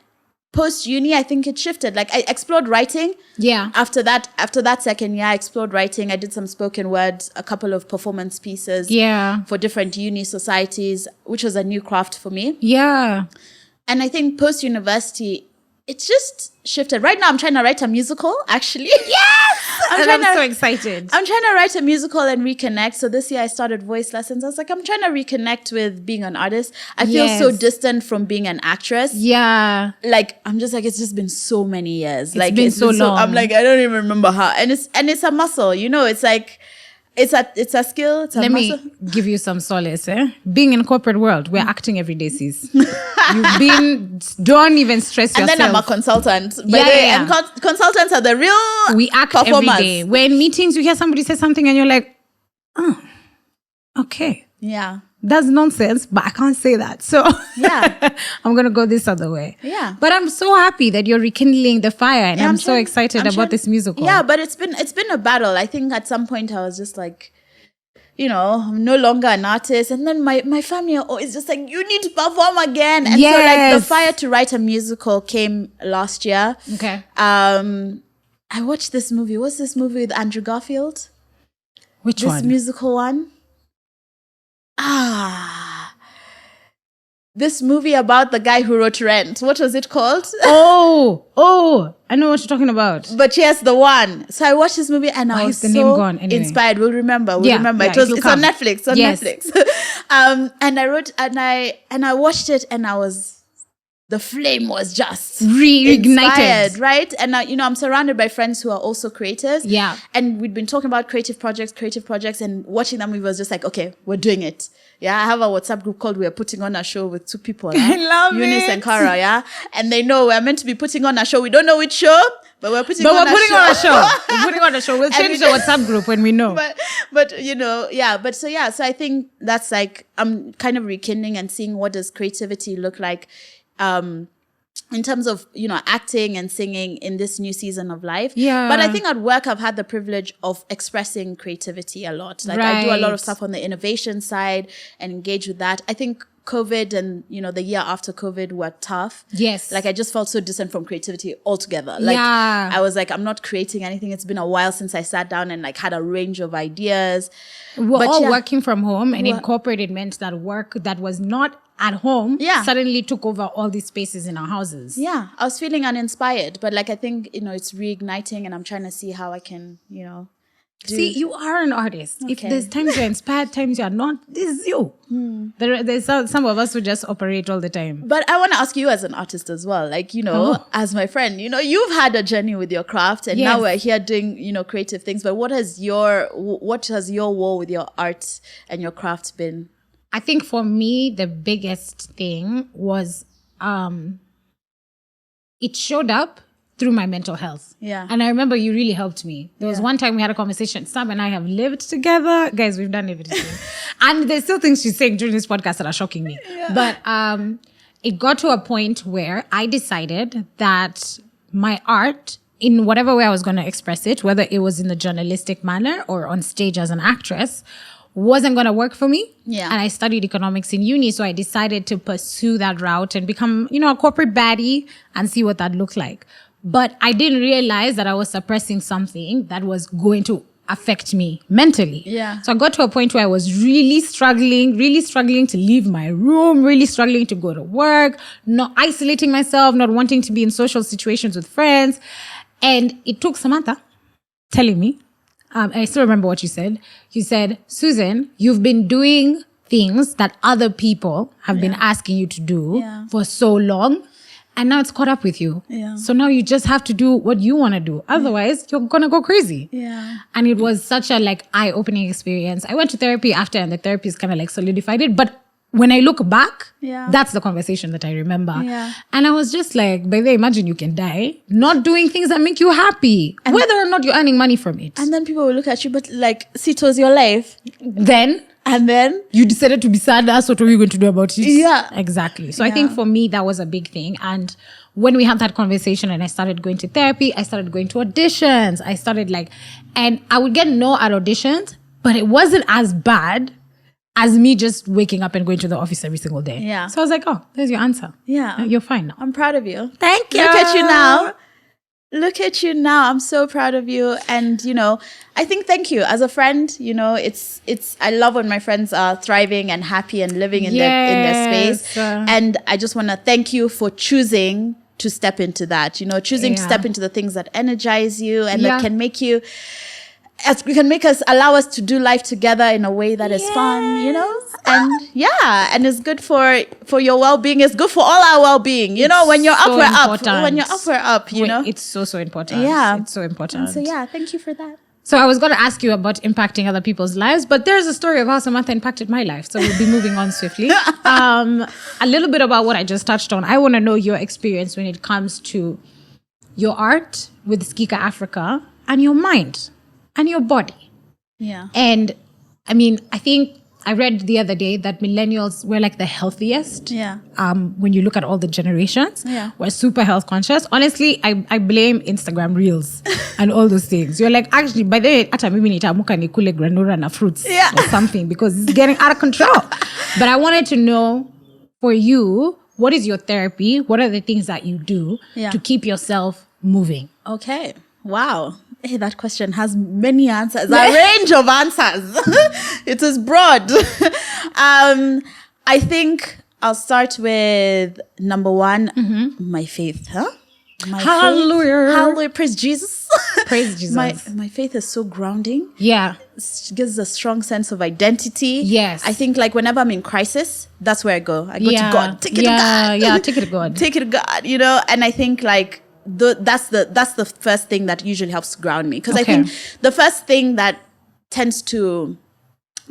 post uni, I think it shifted. Like I explored writing. Yeah. After that second year, I explored writing. I did some spoken words, a couple of performance pieces. Yeah. For different uni societies, which was a new craft for me. Yeah. And I think post university, it's just shifted. Right now, I'm trying to write a musical, actually. Yes! I'm so excited. I'm trying to write a musical and reconnect. So this year I started voice lessons. I was like, I'm trying to reconnect with being an artist. I feel so distant from being an actress. Yeah. Like, I'm just like, it's just been so many years. It's been so long. I'm like, I don't even remember how. And it's a muscle, it's like, It's a skill. It's a Let muscle. me give you some solace. Being in corporate world, we're acting every day, sis. Don't even stress yourself. And then I'm a consultant. Yeah. And consultants are the real we act performers. every day. When in meetings, you hear somebody say something and you're like, oh, okay. Yeah. That's nonsense, but I can't say that. So yeah, I'm going to go this other way. Yeah. But I'm so happy that you're rekindling the fire, and I'm so excited about this musical. Yeah, but it's been a battle. I think at some point I was just like, I'm no longer an artist. And then my family are always just like, you need to perform again. And so like the fire to write a musical came last year. Okay. I watched this movie. What's this movie with Andrew Garfield? Which one? This musical one. This movie about the guy who wrote Rent. What was it called? Oh, I know what you're talking about. But yes, the one. So I watched this movie and I was the name gone anyway? Inspired. We'll remember. Yeah, It's on Netflix. It's on Netflix. And I wrote and I watched it and the flame was just reignited, right? And I'm surrounded by friends who are also creators. Yeah. And we'd been talking about creative projects, and watching them, we was just like, okay, we're doing it. Yeah, I have a WhatsApp group called We're Putting On a Show with two people. I love Eunice it. and Cara, yeah? And they know we're meant to be putting on a show. We don't know which show, but we're putting on a show. We're putting on a show. We'll change the WhatsApp group when we know. But so I think that's like, I'm kind of rekindling and seeing what does creativity look like in terms of, acting and singing in this new season of life. Yeah. But I think at work, I've had the privilege of expressing creativity a lot. Like I do a lot of stuff on the innovation side and engage with that. I think COVID and, the year after COVID were tough. Yes. Like I just felt so distant from creativity altogether. Like I was like, I'm not creating anything. It's been a while since I sat down and like had a range of ideas. We're all working from home, and in corporate it meant that work that was not at home suddenly took over all these spaces in our houses. Yeah. I was feeling uninspired, but like I think, it's reigniting, and I'm trying to see how I can, See, you are an artist. Okay. If there's times you're inspired, times you're not, this is you. There's some of us who just operate all the time. But I want to ask you as an artist as well, like, as my friend, you've had a journey with your craft, and now we're here doing, creative things. But what has your war with your art and your craft been? I think for me, the biggest thing was it showed up through my mental health. Yeah. And I remember you really helped me. There was one time we had a conversation. Sam and I have lived together. Guys, we've done everything. And there's still things she's saying during this podcast that are shocking me. Yeah. But it got to a point where I decided that my art, in whatever way I was going to express it, whether it was in the journalistic manner or on stage as an actress, wasn't going to work for me. Yeah. And I studied economics in uni. So I decided to pursue that route and become, a corporate baddie and see what that looked like. But I didn't realize that I was suppressing something that was going to affect me mentally. Yeah. So I got to a point where I was really struggling to leave my room, really struggling to go to work, not isolating myself, not wanting to be in social situations with friends. And it took Samantha telling me, I still remember what you said. You said, Susan, you've been doing things that other people have been asking you to do for so long. And now it's caught up with you. Yeah. So now you just have to do what you want to do. Otherwise, you're going to go crazy. Yeah. And it was such a eye-opening experience. I went to therapy after, and the therapist kind of solidified it. But when I look back, that's the conversation that I remember. Yeah. And I was just like, baby, imagine you can die not doing things that make you happy, and whether or not you're earning money from it. And then people will look at you, but see, it was your life. And then you decided to be sad. That's what are you going to do about it? Yeah. Exactly. So I think for me, that was a big thing. And when we had that conversation and I started going to therapy, I started going to auditions. I started and I would get no at auditions, but it wasn't as bad as me just waking up and going to the office every single day. Yeah. So I was like, oh, there's your answer. Yeah. You're fine now. I'm proud of you. Thank you. Look at you now. I'm so proud of you. And, I think thank you. As a friend, it's I love when my friends are thriving and happy and living in their space. And I just want to thank you for choosing to step into that, choosing to step into the things that energize you and that can make you, allow us to do life together in a way that is fun, and and it's good for your well-being. It's good for all our well-being. When you're up, we're up. When you're up, we're up. It's so important. Yeah, it's so important. And so thank you for that. So I was going to ask you about impacting other people's lives, but there's a story of how Samantha impacted my life. So we'll be moving on swiftly. A little bit about what I just touched on. I want to know your experience when it comes to your art with Skika Africa and your mind and your body. Yeah. And I mean, I think I read the other day that millennials were like the healthiest. Yeah. When you look at all the generations, Yeah. we're super health conscious. Honestly, I blame Instagram Reels and all those things. You're like, actually, by the way, ata mimi nitaamka nikule granola na fruits or something because it's getting out of control. But I wanted to know, for you, what is your therapy? What are the things that you do to keep yourself moving? Okay. Wow. Hey, that question has many answers, a range of answers. It is broad. I think I'll start with number one, my faith. Hallelujah. Faith. Hallelujah. Praise Jesus. Praise Jesus. My faith is so grounding. Yeah. It gives a strong sense of identity. Yes. I think like whenever I'm in crisis, that's where I go. I go to God. Take it to God. Yeah, take it to God. Take it to God, you know? And I think like that's the first thing that usually helps ground me. Because I think the first thing that tends to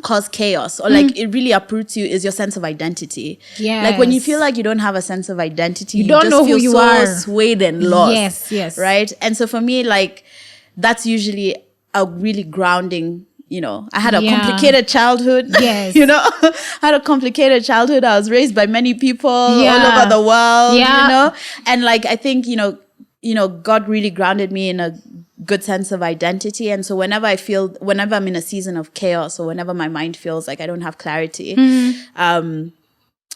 cause chaos or like it really uproots you is your sense of identity. Yes. Like when you feel like you don't have a sense of identity, you don't just know feel who you so are. swayed and lost. Yes. Right? And so for me, like that's usually a really grounding, you know, I had a complicated childhood. Yes. You know, I had a complicated childhood. I was raised by many people all over the world, you know? And like, I think, you know, God really grounded me in a good sense of identity. And so whenever I'm in a season of chaos or whenever my mind feels like I don't have clarity,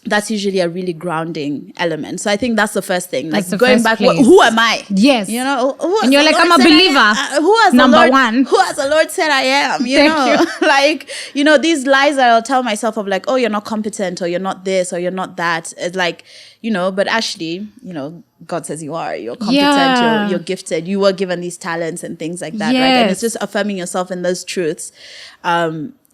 that's usually a really grounding element. So I think that's the first thing. Like going back, who am I? Yes. You know, and you're like, I'm a believer. Who has number one? Who has the Lord said I am? You know, like, you know, these lies that I'll tell myself of like, oh, you're not competent or you're not this or you're not that. It's like, you know, but actually, you know, God says you are. You're competent. You're gifted. You were given these talents and things like that, right? And it's just affirming yourself in those truths.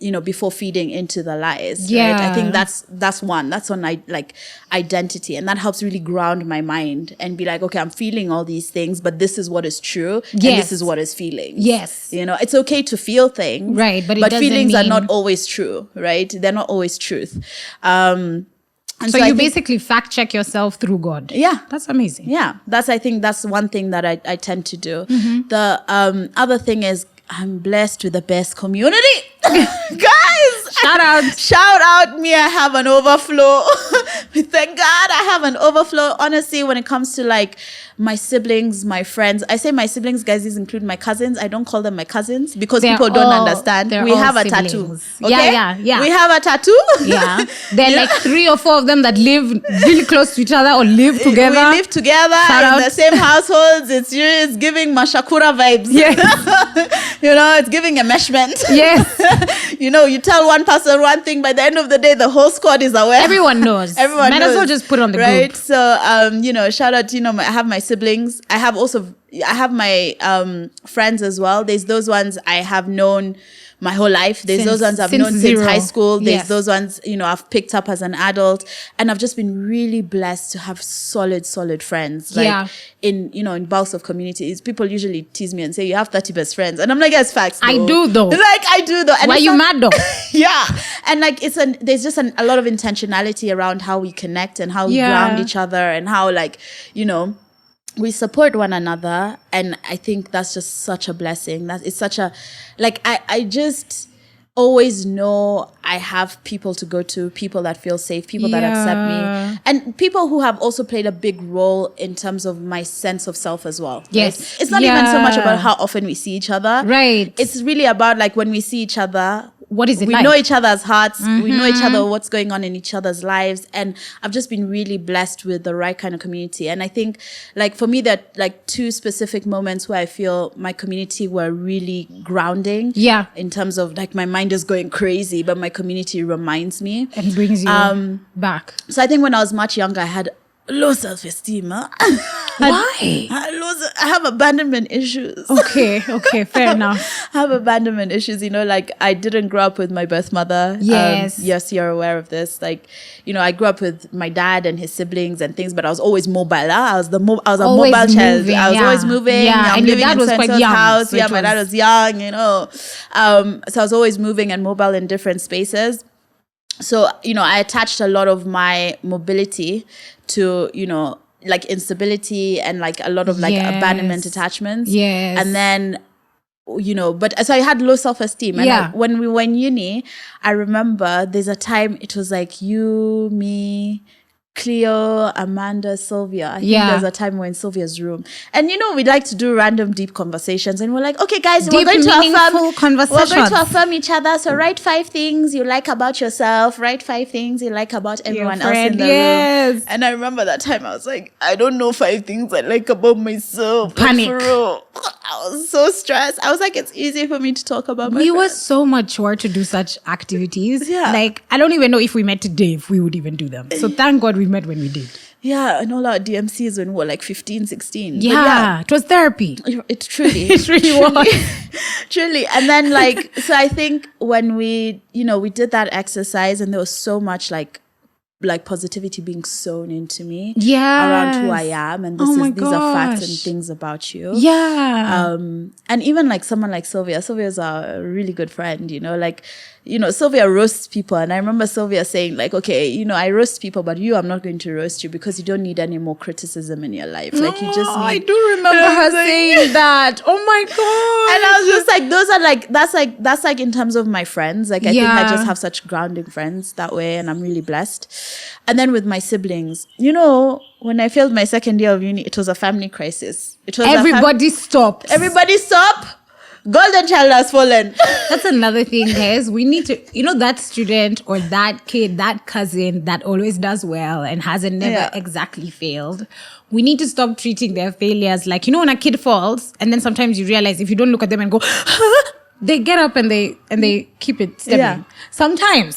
You know, before feeding into the lies. Right? I think that's one. That's on like identity. And that helps really ground my mind and be like, okay, I'm feeling all these things, but this is what is true. And this is what is feeling. Yes. You know, it's okay to feel things. Right. But feelings are not always true, right? They're not always truth. And so you basically fact check yourself through God. Yeah. That's amazing. Yeah. I think that's one thing that I tend to do. The other thing is I'm blessed with the best community. Guys, shout out me. I have an overflow. Thank God I have an overflow. Honestly, when it comes to like my siblings, my friends, I say my siblings, guys, these include my cousins. I don't call them my cousins because people don't understand. We have a tattoo. Okay? Yeah. We have a tattoo. Yeah. There are like 3 or 4 of them that live really close to each other or live together. We live together in the same households. It's giving Mashakura vibes. Yes. You know, it's giving enmeshment. Yes. You know, you tell one person one thing, by the end of the day, the whole squad is aware. Everyone knows. Might as well just put on the right? group. So, you know, shout out, you know, I have my siblings. I have my friends as well. There's those ones I have known my whole life. There's those ones I've known since high school. There's those ones, you know, I've picked up as an adult. And I've just been really blessed to have solid friends. Like in bulks of communities. People usually tease me and say, you have 30 best friends. And I'm like, yes, facts. I do though. Like, I do though. And why you mad though? Yeah. And like, there's just a lot of intentionality around how we connect and how we ground each other and how like, you know, we support one another. And I think that's just such a blessing. That it's such a, like, I just always know I have people to go to, people that feel safe, people that accept me, and people who have also played a big role in terms of my sense of self as well. Yes. Right? It's not even so much about how often we see each other. Right. It's really about like when we see each other, what is it we like? know each other's hearts. We know each other, what's going on in each other's lives. And I've just been really blessed with the right kind of community. And I think like for me, that like 2 specific moments where I feel my community were really grounding. Yeah. In terms of like my mind is going crazy, but my community reminds me. And brings you back. So I think when I was much younger, I had low self-esteem. Huh? Why? I have abandonment issues. Okay, fair enough. I have abandonment issues, like I didn't grow up with my birth mother. Yes. Yes, you're aware of this. Like, I grew up with my dad and his siblings and things, but I was always mobile. I was a mobile child. Moving, I was always moving. Yeah, and your dad was quite young. House. Yeah, my dad was young, so I was always moving and mobile in different spaces. So, I attached a lot of my mobility to, like instability and like a lot of like abandonment attachments. Yes. And then, but so I had low self-esteem. And when we were in uni, I remember there's a time it was like you, me, Cleo, Amanda, Sylvia. I think there's a time we're in Sylvia's room. And we'd like to do random deep conversations. And we're like, okay, guys, we're going to affirm each other. So write 5 things you like about yourself. Write 5 things you like about everyone else in the room. And I remember that time I was like, I don't know 5 things I like about myself. Panic. Like, for real. I was so stressed. I was like, it's easy for me to talk about my We were so mature to do such activities. Yeah. Like, I don't even know if we met today, if we would even do them. So thank God we met when we did. Yeah, and all our DMCs when we were like 15, 16. Yeah, it was therapy. It truly. It really was. Truly. And then like, so I think when we, we did that exercise and there was so much like positivity being sown into me around who I am, and these are facts and things about you. And even like someone like Sylvia's a really good friend, Sylvia roasts people, and I remember Sylvia saying like, okay, I roast people, but I'm not going to roast you because you don't need any more criticism in your life. Like, you just need... I do remember her saying that. Oh my God. And I was just like, those are like, that's like in terms of my friends. Like, I think I just have such grounding friends that way, and I'm really blessed. And then with my siblings, when I failed my second year of uni, it was a family crisis. It was Everybody stopped. Everybody stop. Golden child has fallen. That's another thing, guys. We need to, that student or that kid, that cousin that always does well and hasn't never exactly failed. We need to stop treating their failures like, when a kid falls and then sometimes you realize if you don't look at them and go, they get up and they keep it steady. Yeah. Sometimes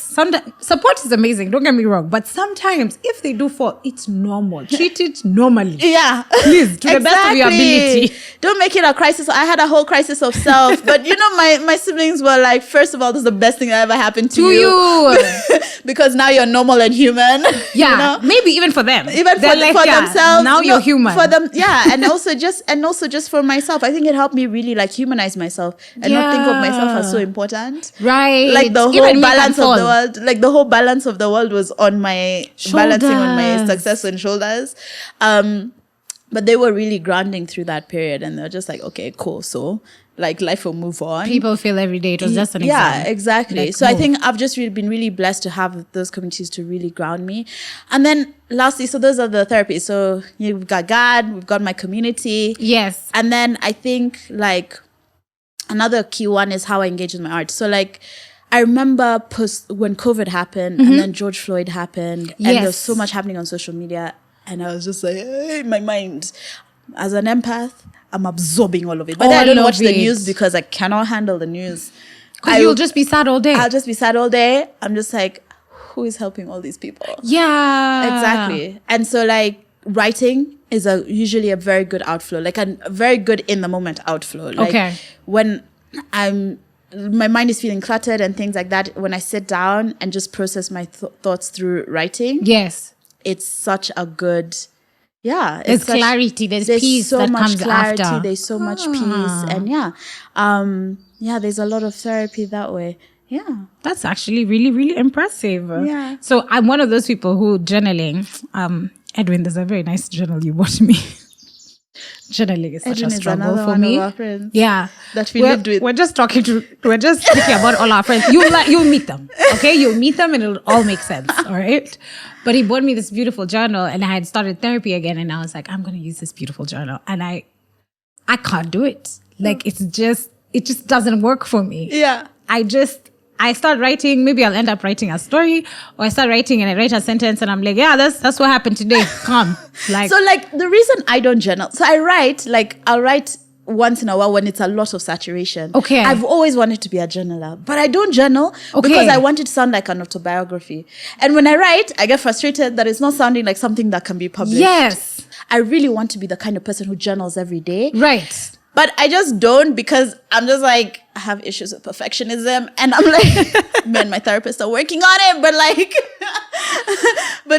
support is amazing, don't get me wrong, but sometimes if they do fall, it's normal. Treat it normally. Yeah. Please, to the best of your ability. Don't make it a crisis. I had a whole crisis of self. But my siblings were like, first of all, this is the best thing that ever happened to you. Because now you're normal and human. Yeah. Maybe even for them. Even for themselves. Now you're human. For them, yeah. And also just for myself. I think it helped me really like humanize myself and not think of myself as so important. Right. Like the whole balance of the world. Like the whole balance of the world was on my balancing on my success and shoulders. But they were really grounding through that period, and they're just like, okay, cool. So like life will move on. People feel every day it was just an exam. Yeah, exactly. So I think I've just been really blessed to have those communities to really ground me. And then lastly, so those are the therapies. So we've got God, we've got my community. Yes. And then I think like another key one is how I engage with my art. So like I remember when COVID happened and then George Floyd happened and there was so much happening on social media, and I was just like, hey, my mind, as an empath, I'm absorbing all of it. But I don't watch the news because I cannot handle the news. Because you'll just be sad all day. I'll just be sad all day. I'm just like, who is helping all these people? Yeah. Exactly. And so like writing is usually a very good outflow, like a very good in the moment outflow. Like when my mind is feeling cluttered and things like that, when I sit down and just process my thoughts through writing. Yes. It's such a good, there's clarity, there's peace so that much comes clarity, after. there's so much peace, and there's a lot of therapy that way. Yeah, that's actually really, really impressive. Yeah. So I'm one of those people who journaling. Edwin, there's a very nice journal you bought me. Journaling is such a struggle for me. Yeah, that we lived with. We're just speaking about all our friends. You'll meet them, okay? You'll meet them, and it'll all make sense. All right. But he bought me this beautiful journal, and I had started therapy again, and I was like, I'm going to use this beautiful journal, and I can't do it. Like it just doesn't work for me. Yeah. I start writing, maybe I'll end up writing a story, or I start writing and I write a sentence and I'm like, yeah, that's what happened today. Come. So like the reason I don't journal, so I write, like I'll write once in a while when it's a lot of saturation. Okay. I've always wanted to be a journaler, but I don't journal because I want it to sound like an autobiography. And when I write, I get frustrated that it's not sounding like something that can be published. Yes. I really want to be the kind of person who journals every day. Right. But I just don't, because I'm just like, I have issues with perfectionism. And I'm like, me and my therapist are working on it. But like,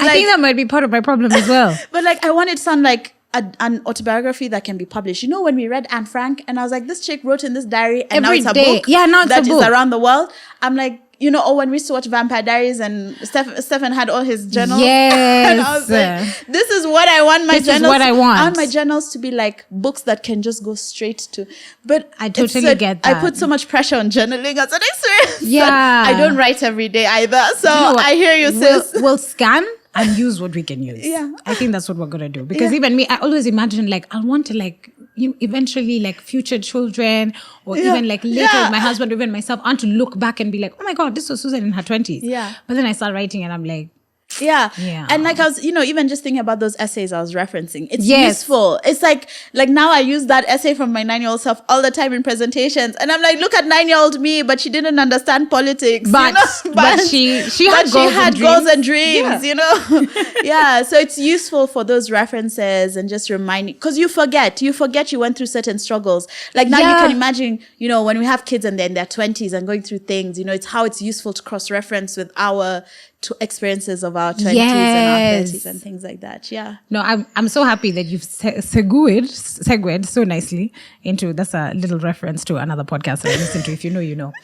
I think that might be part of my problem as well. But like, I want it to sound like an autobiography that can be published. You know, when we read Anne Frank, and I was like, this chick wrote in this diary, and every now it's a day. book. Yeah, now it's that a book is around the world. I'm like, you know, or when we used to watch Vampire Diaries and Stephen had all his journals. Yes. And I was like, this is what I want my journals. This is what I want. I want my journals to be like books that can just go straight to. But I totally get that. I put so much pressure on journaling as an experience. Yeah. I don't write every day either. So I hear you, sis. We'll scan and use what we can use. Yeah. I think that's what we're going to do. Because even me, I always imagine like, I want to like, eventually like future children or even like later with my husband or even myself, I want to look back and be like, oh my God, this was Susan in her 20s. Yeah. But then I start writing and I'm like, yeah. And like I was, even just thinking about those essays I was referencing, it's useful. It's like now I use that essay from my 9-year-old self all the time in presentations. And I'm like, look at 9-year-old me, but she didn't understand politics. But she had goals and dreams, Yeah. So it's useful for those references and just reminding, because you forget you went through certain struggles. Like now you can imagine, when we have kids and they're in their 20s and going through things, it's how it's useful to cross-reference with our experiences of our 20s and our 30s and things like that. Yeah. No, I'm so happy that you've segued so nicely into, that's a little reference to another podcast that I listen to, if you know, you know,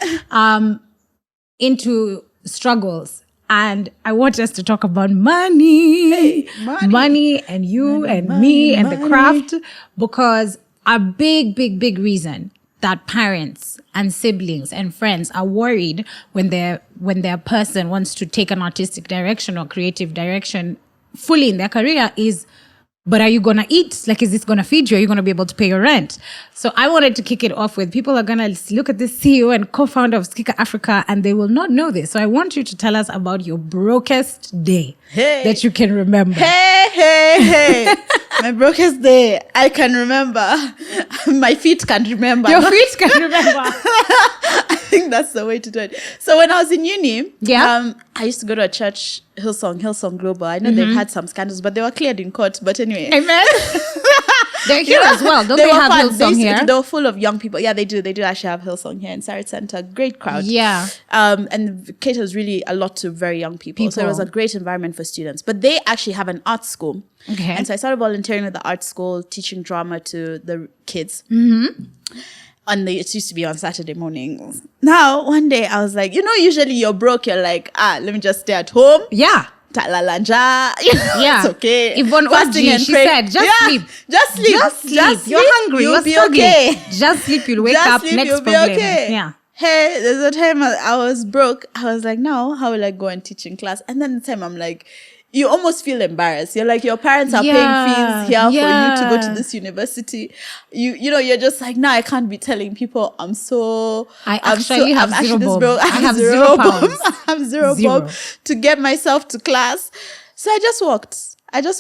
into struggles. And I want us to talk about money. Money and you and me and the craft, because a big reason that parents and siblings and friends are worried when their person wants to take an artistic direction or creative direction fully in their career is, but are you going to eat? Like, is this going to feed you? Are you going to be able to pay your rent? So I wanted to kick it off with, people are going to look at this CEO and co-founder of Skika Africa and they will not know this. So I want you to tell us about your brokest day that you can remember. Hey. My brokest day, I can remember. My feet can't remember. Your feet can remember. I think that's the way to do it. So when I was in uni, I used to go to a church, Hillsong Global. I know they've had some scandals, but they were cleared in court. But anyway. Amen. They're here as well. Don't they have Hillsong here? They were full of young people. Yeah, they do. They do actually have Hillsong here in Sarah Center. Great crowd. Yeah. And caters really a lot to very young people. So it was a great environment for students. But they actually have an art school. Okay. And so I started volunteering with the art school, teaching drama to the kids. Mm-hmm. And it used to be on Saturday mornings. Now, one day I was like, usually you're broke. You're like, let me just stay at home. Yeah. Talalanja. Yeah. It's okay. Yvonne Oji, she said, sleep. Just sleep. You're hungry. You'll You're be struggling. okay. Just sleep. You'll wake up. Sleep, next you'll be problem. Okay. Yeah. Hey, there's a time I was broke. I was like, now, how will I go and teach in class? And then the time I'm like, you almost feel embarrassed. You're like, your parents are paying fees here for you to go to this university. You're just like, I can't be telling people I have zero bob. I have zero pounds. I have zero bob to get myself to class. So I just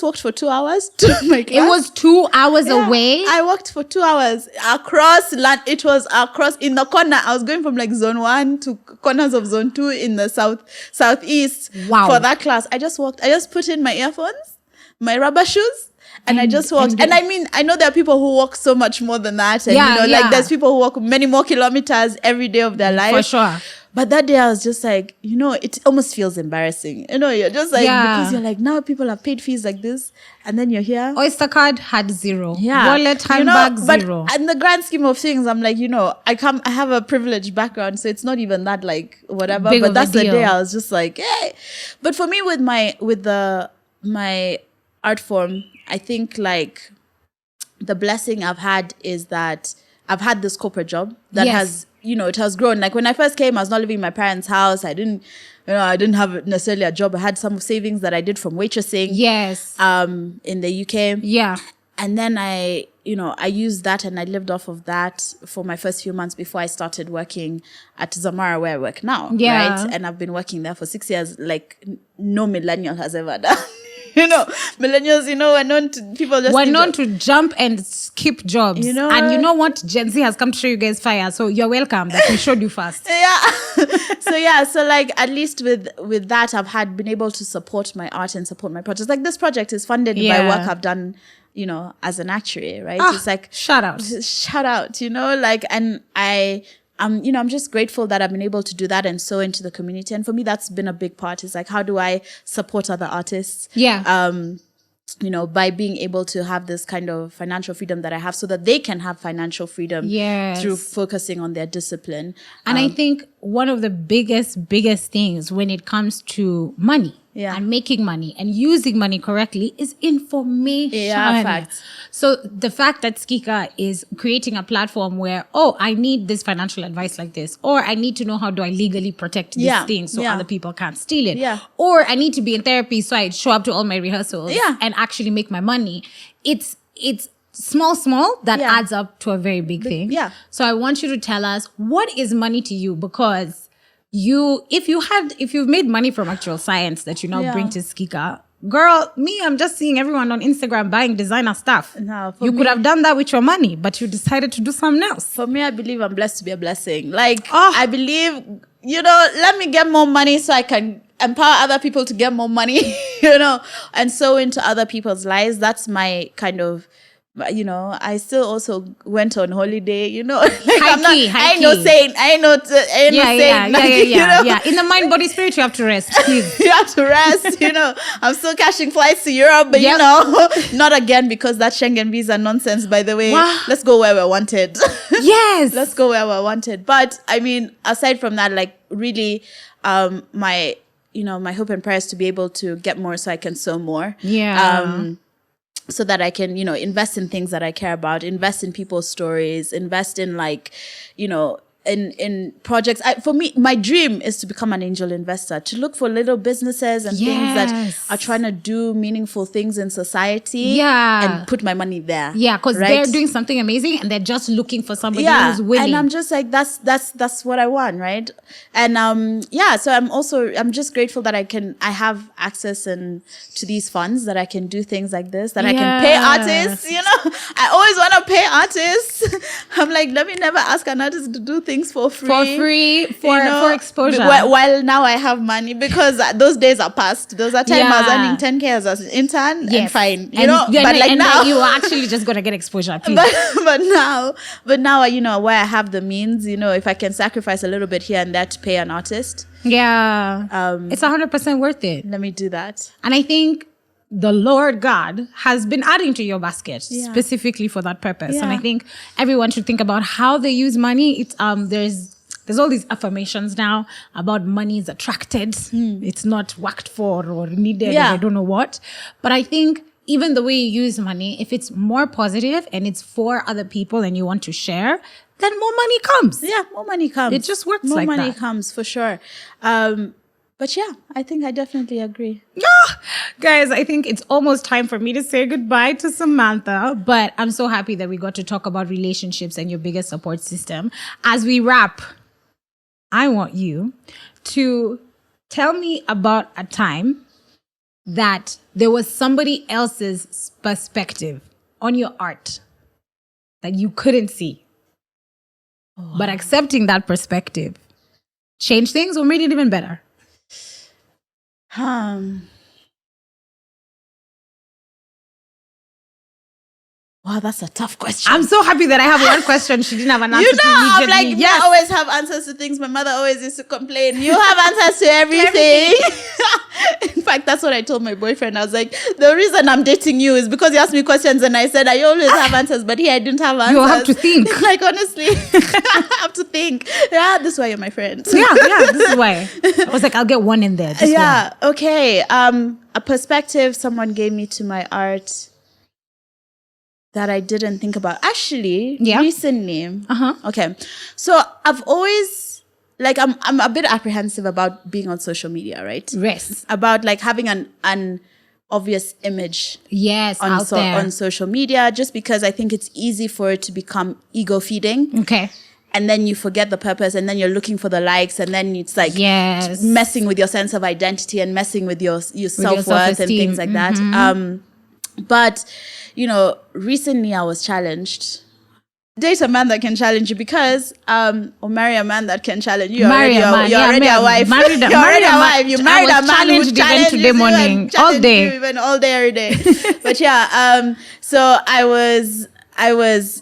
walked for 2 hours to my class. It was 2 hours away. I walked for 2 hours across land. It was across in the corner. I was going from like zone 1 to corners of zone 2 in the southeast. Wow. For that class. I just walked. I just put in my earphones, my rubber shoes. And I just walked. And I mean, I know there are people who walk so much more than that. And like there's people who walk many more kilometers every day of their life. For sure. But that day I was just like, it almost feels embarrassing. You're just like, because you're like, now people have paid fees like this. And then you're here. Oyster card had zero. Yeah. Wallet, handbag, zero. But in the grand scheme of things, I'm like, I have a privileged background. So it's not even that like whatever. Big but that's the deal. day I was just like, hey. But for me with my art form, I think like the blessing I've had is that I've had this corporate job that has, it has grown. Like when I first came, I was not living in my parents' house. I didn't have necessarily a job. I had some savings that I did from waitressing. Yes. In the UK. Yeah. And then I used that and I lived off of that for my first few months before I started working at Zamara where I work now. Yeah. Right. And I've been working there for 6 years, like no millennial has ever done. Millennials, we're known to people just... We're known to jump and skip jobs. And you know what? Gen Z has come to show you guys fire. So you're welcome that we showed you first. So like at least with that, I've been able to support my art and support my projects. Like this project is funded by work I've done, as an actuary, right? It's like... Shout out, like, and I'm just grateful that I've been able to do that and sow into the community. And for me, that's been a big part. It's like, how do I support other artists? Yeah. By being able to have this kind of financial freedom that I have so that they can have financial freedom through focusing on their discipline. And I think one of the biggest things when it comes to money and making money and using money correctly is information. Yeah, facts. So the fact that Skika is creating a platform where, I need this financial advice like this, or I need to know how do I legally protect this thing so other people can't steal it. Yeah. Or I need to be in therapy so I show up to all my rehearsals and actually make my money. It's small that adds up to a very big thing. Yeah. So I want you to tell us, what is money to you? Because if you've made money from actual science that you now bring to Skika, girl, I'm just seeing everyone on Instagram buying designer stuff. No, you could have done that with your money, but you decided to do something else. For me, I believe I'm blessed to be a blessing. Like, I believe, let me get more money so I can empower other people to get more money, and so into other people's lives. That's my kind of... I still also went on holiday, like I ain't no saint. Yeah. In the mind, body, spirit, you have to rest, please. You have to rest, I'm still cashing flights to Europe, but not again, because that Schengen visa nonsense, by the way. Wow. Let's go where we're wanted. Yes. Let's go where we're wanted. But I mean, aside from that, like really, my hope and prayer is to be able to get more so I can sow more. Yeah. So that I can, invest in things that I care about, invest in people's stories, invest in in projects. For me, my dream is to become an angel investor, to look for little businesses and things that are trying to do meaningful things in society and put my money there. Yeah, because they're doing something amazing and they're just looking for somebody who's willing. And I'm just like, that's what I want, right? And so I'm just grateful that I have access to these funds, that I can do things like this, that I can pay artists, I always want to pay artists. I'm like, let me never ask an artist to do things for free. For exposure. While now I have money, because those days are past. Those are time I was earning 10K as an intern and fine, but now you are actually just gonna get exposure. Please. but now, where I have the means, if I can sacrifice a little bit here and there to pay an artist, it's 100% worth it. Let me do that. And I think the Lord God has been adding to your basket specifically for that purpose. And I think everyone should think about how they use money. It's there's all these affirmations now about money is attracted. It's not worked for or needed or I don't know what. But I think even the way you use money, if it's more positive and it's for other people and you want to share, then more money comes. Yeah, more money comes. It just works like that. More money comes for sure. But I think I definitely agree. Guys, I think it's almost time for me to say goodbye to Samantha. But I'm so happy that we got to talk about relationships and your biggest support system. As we wrap, I want you to tell me about a time that there was somebody else's perspective on your art that you couldn't see. But accepting that perspective changed things or made it even better. Wow, that's a tough question. I'm so happy that I have one question she didn't have an answer to I'm like, I always have answers to things. My mother always used to complain. You have answers to everything. In fact, that's what I told my boyfriend. I was like, the reason I'm dating you is because you asked me questions and I said, I always have answers, but here I didn't have answers. You have to think. Like, honestly, I have to think. Yeah, this is why you're my friend. Yeah, this is why. I was like, I'll get one in there. Okay. A perspective someone gave me to my art that I didn't think about. Actually, recently. Okay. So I've always, I'm a bit apprehensive about being on social media, right? Yes. About having an obvious image. Yes, on social media, just because I think it's easy for it to become ego feeding. Okay. and then you forget the purpose, and then you're looking for the likes, and then it's like messing with your sense of identity and messing with your self-worth and things like that. But, you know, recently I was challenged. Date a man that can challenge you, because or marry a man that can challenge you. You're already a wife. You married a man who challenged you morning, all day, even all day, every day. But so I was,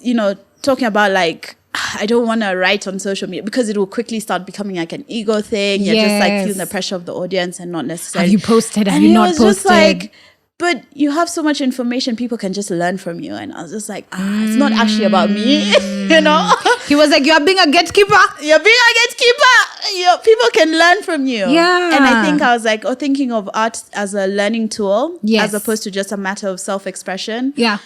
you know, talking about like, I don't want to write on social media because it will quickly start becoming like an ego thing. You're just like feeling the pressure of the audience and not necessarily. Have you posted? Have you not posted? Just like, but you have so much information, people can just learn from you. And I was just like, it's not actually about me, you know? He was like, you're being a gatekeeper. People can learn from you. Yeah. And I think I was like, thinking of art as a learning tool, as opposed to just a matter of self-expression. Yeah.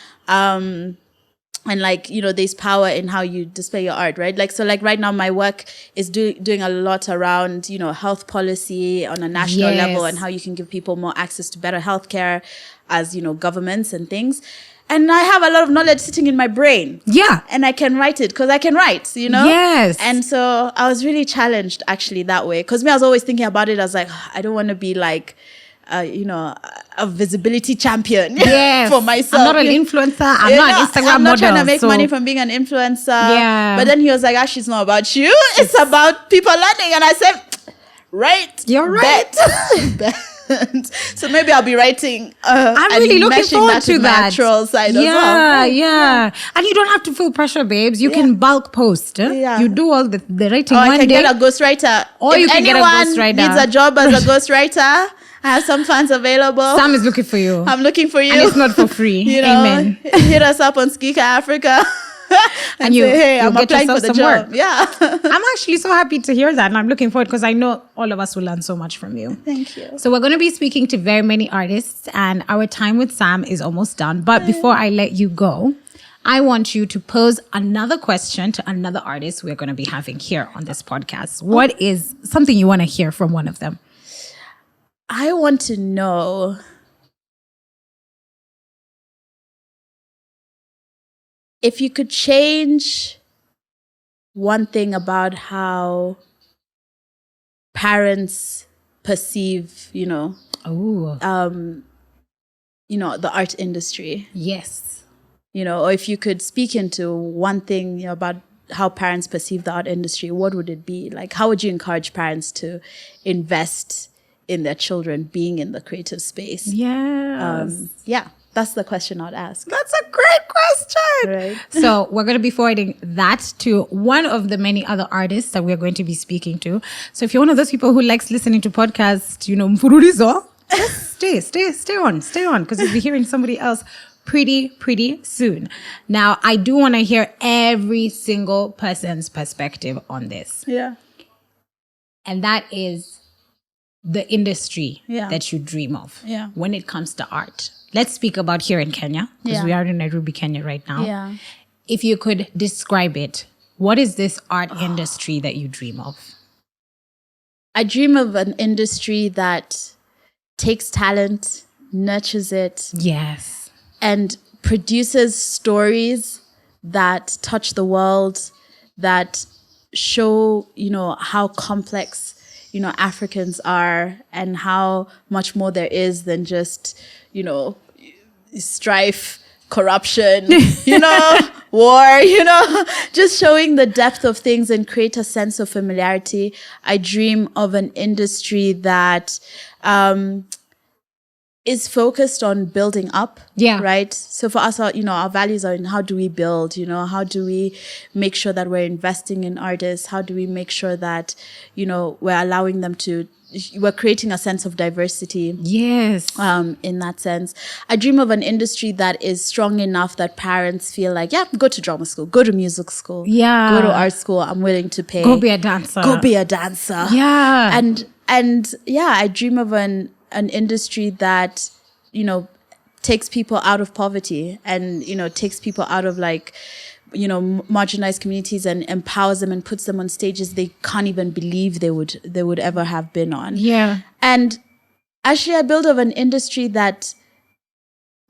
And like, you know, there's power in how you display your art, right? Like, so like right now my work is doing a lot around, you know, health policy on a national level, and how you can give people more access to better healthcare as, you know, governments and things. And I have a lot of knowledge sitting in my brain. Yeah. And I can write it because I can write, you know? Yes. And so I was really challenged actually that way. Because I was always thinking about it. I was like, I don't want to be like, you know, a visibility champion for myself. I'm not an influencer. I'm not an Instagram model. I'm not trying to make money from being an influencer. Yeah. But then he was like, actually, it's not about you. It's about people learning. And I said, right. You're right. So maybe I'll be writing. I'm really looking forward to that. Natural side as well. Yeah. And you don't have to feel pressure, babes. You can bulk post. You do all the writing one day. I can get a ghostwriter. Or you can get a ghostwriter. Needs a job as a ghostwriter, I have some fans available. Sam is looking for you. I'm looking for you. And it's not for free. You know, Amen. Hit us up on Skika Africa. and you say, hey, I'm applying for the job. Work. Yeah. I'm actually so happy to hear that. And I'm looking forward because I know all of us will learn so much from you. Thank you. So we're going to be speaking to very many artists, and our time with Sam is almost done. But before I let you go, I want you to pose another question to another artist we're going to be having here on this podcast. What is something you want to hear from one of them? I want to know if you could change one thing about how parents perceive, you know, the art industry. Yes. You know, or if you could speak into one thing, you know, about how parents perceive the art industry, what would it be? Like, how would you encourage parents to invest in their children being in the creative space? Yeah. That's the question I'd ask. That's a great question. Right. So we're going to be forwarding that to one of the many other artists that we're going to be speaking to. So if you're one of those people who likes listening to podcasts, you know, mfululizo, stay on, because you'll be hearing somebody else pretty soon. Now, I do want to hear every single person's perspective on this. Yeah. And that is the industry that you dream of when it comes to art. Let's speak about here in Kenya, because we are in Nairobi, Kenya right now. Yeah. If you could describe it, what is this art industry that you dream of? I dream of an industry that takes talent, nurtures it. Yes. And produces stories that touch the world, that show, you know, how complex, you know, Africans are, and how much more there is than just, you know, strife, corruption, you know, war, you know, just showing the depth of things and create a sense of familiarity. I dream of an industry that is focused on building up. Yeah. Right. So for us, our values are in how do we build, how do we make sure that we're investing in artists? How do we make sure that, we're allowing them we're creating a sense of diversity. Yes. In that sense, I dream of an industry that is strong enough that parents feel like, yeah, go to drama school, go to music school, go to art school. I'm willing to pay. Go be a dancer. Yeah. And yeah, I dream of an industry that, takes people out of poverty and, takes people out of marginalized communities and empowers them and puts them on stages they can't even believe they would ever have been on. Yeah. And actually I build of an industry that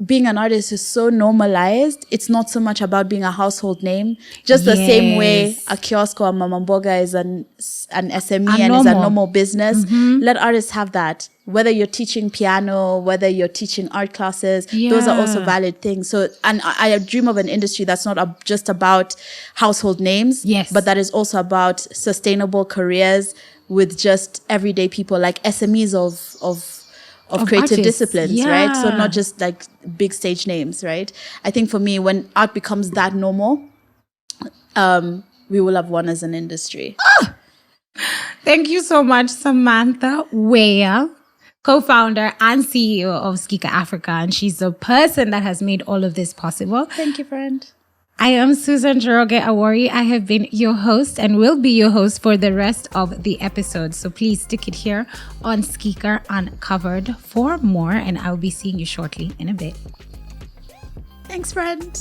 being an artist is so normalized. It's not so much about being a household name. Just the same way a kiosk or a mamamboga is an SME and is a normal business. Let artists have that. Whether you're teaching piano, whether you're teaching art classes, those are also valid things. So, and I dream of an industry that's not just about household names, but that is also about sustainable careers with just everyday people, like SMEs of creative artists, disciplines, right? So not just like big stage names, right? I think for me, when art becomes that normal, we will have won as an industry. Thank you so much, Samantha Weya, co-founder and CEO of Skika Africa. And she's the person that has made all of this possible. Thank you, friend. I am Susan Joroge Awori. I have been your host and will be your host for the rest of the episode. So please stick it here on Skika Uncovered for more. And I'll be seeing you shortly in a bit. Thanks, friend.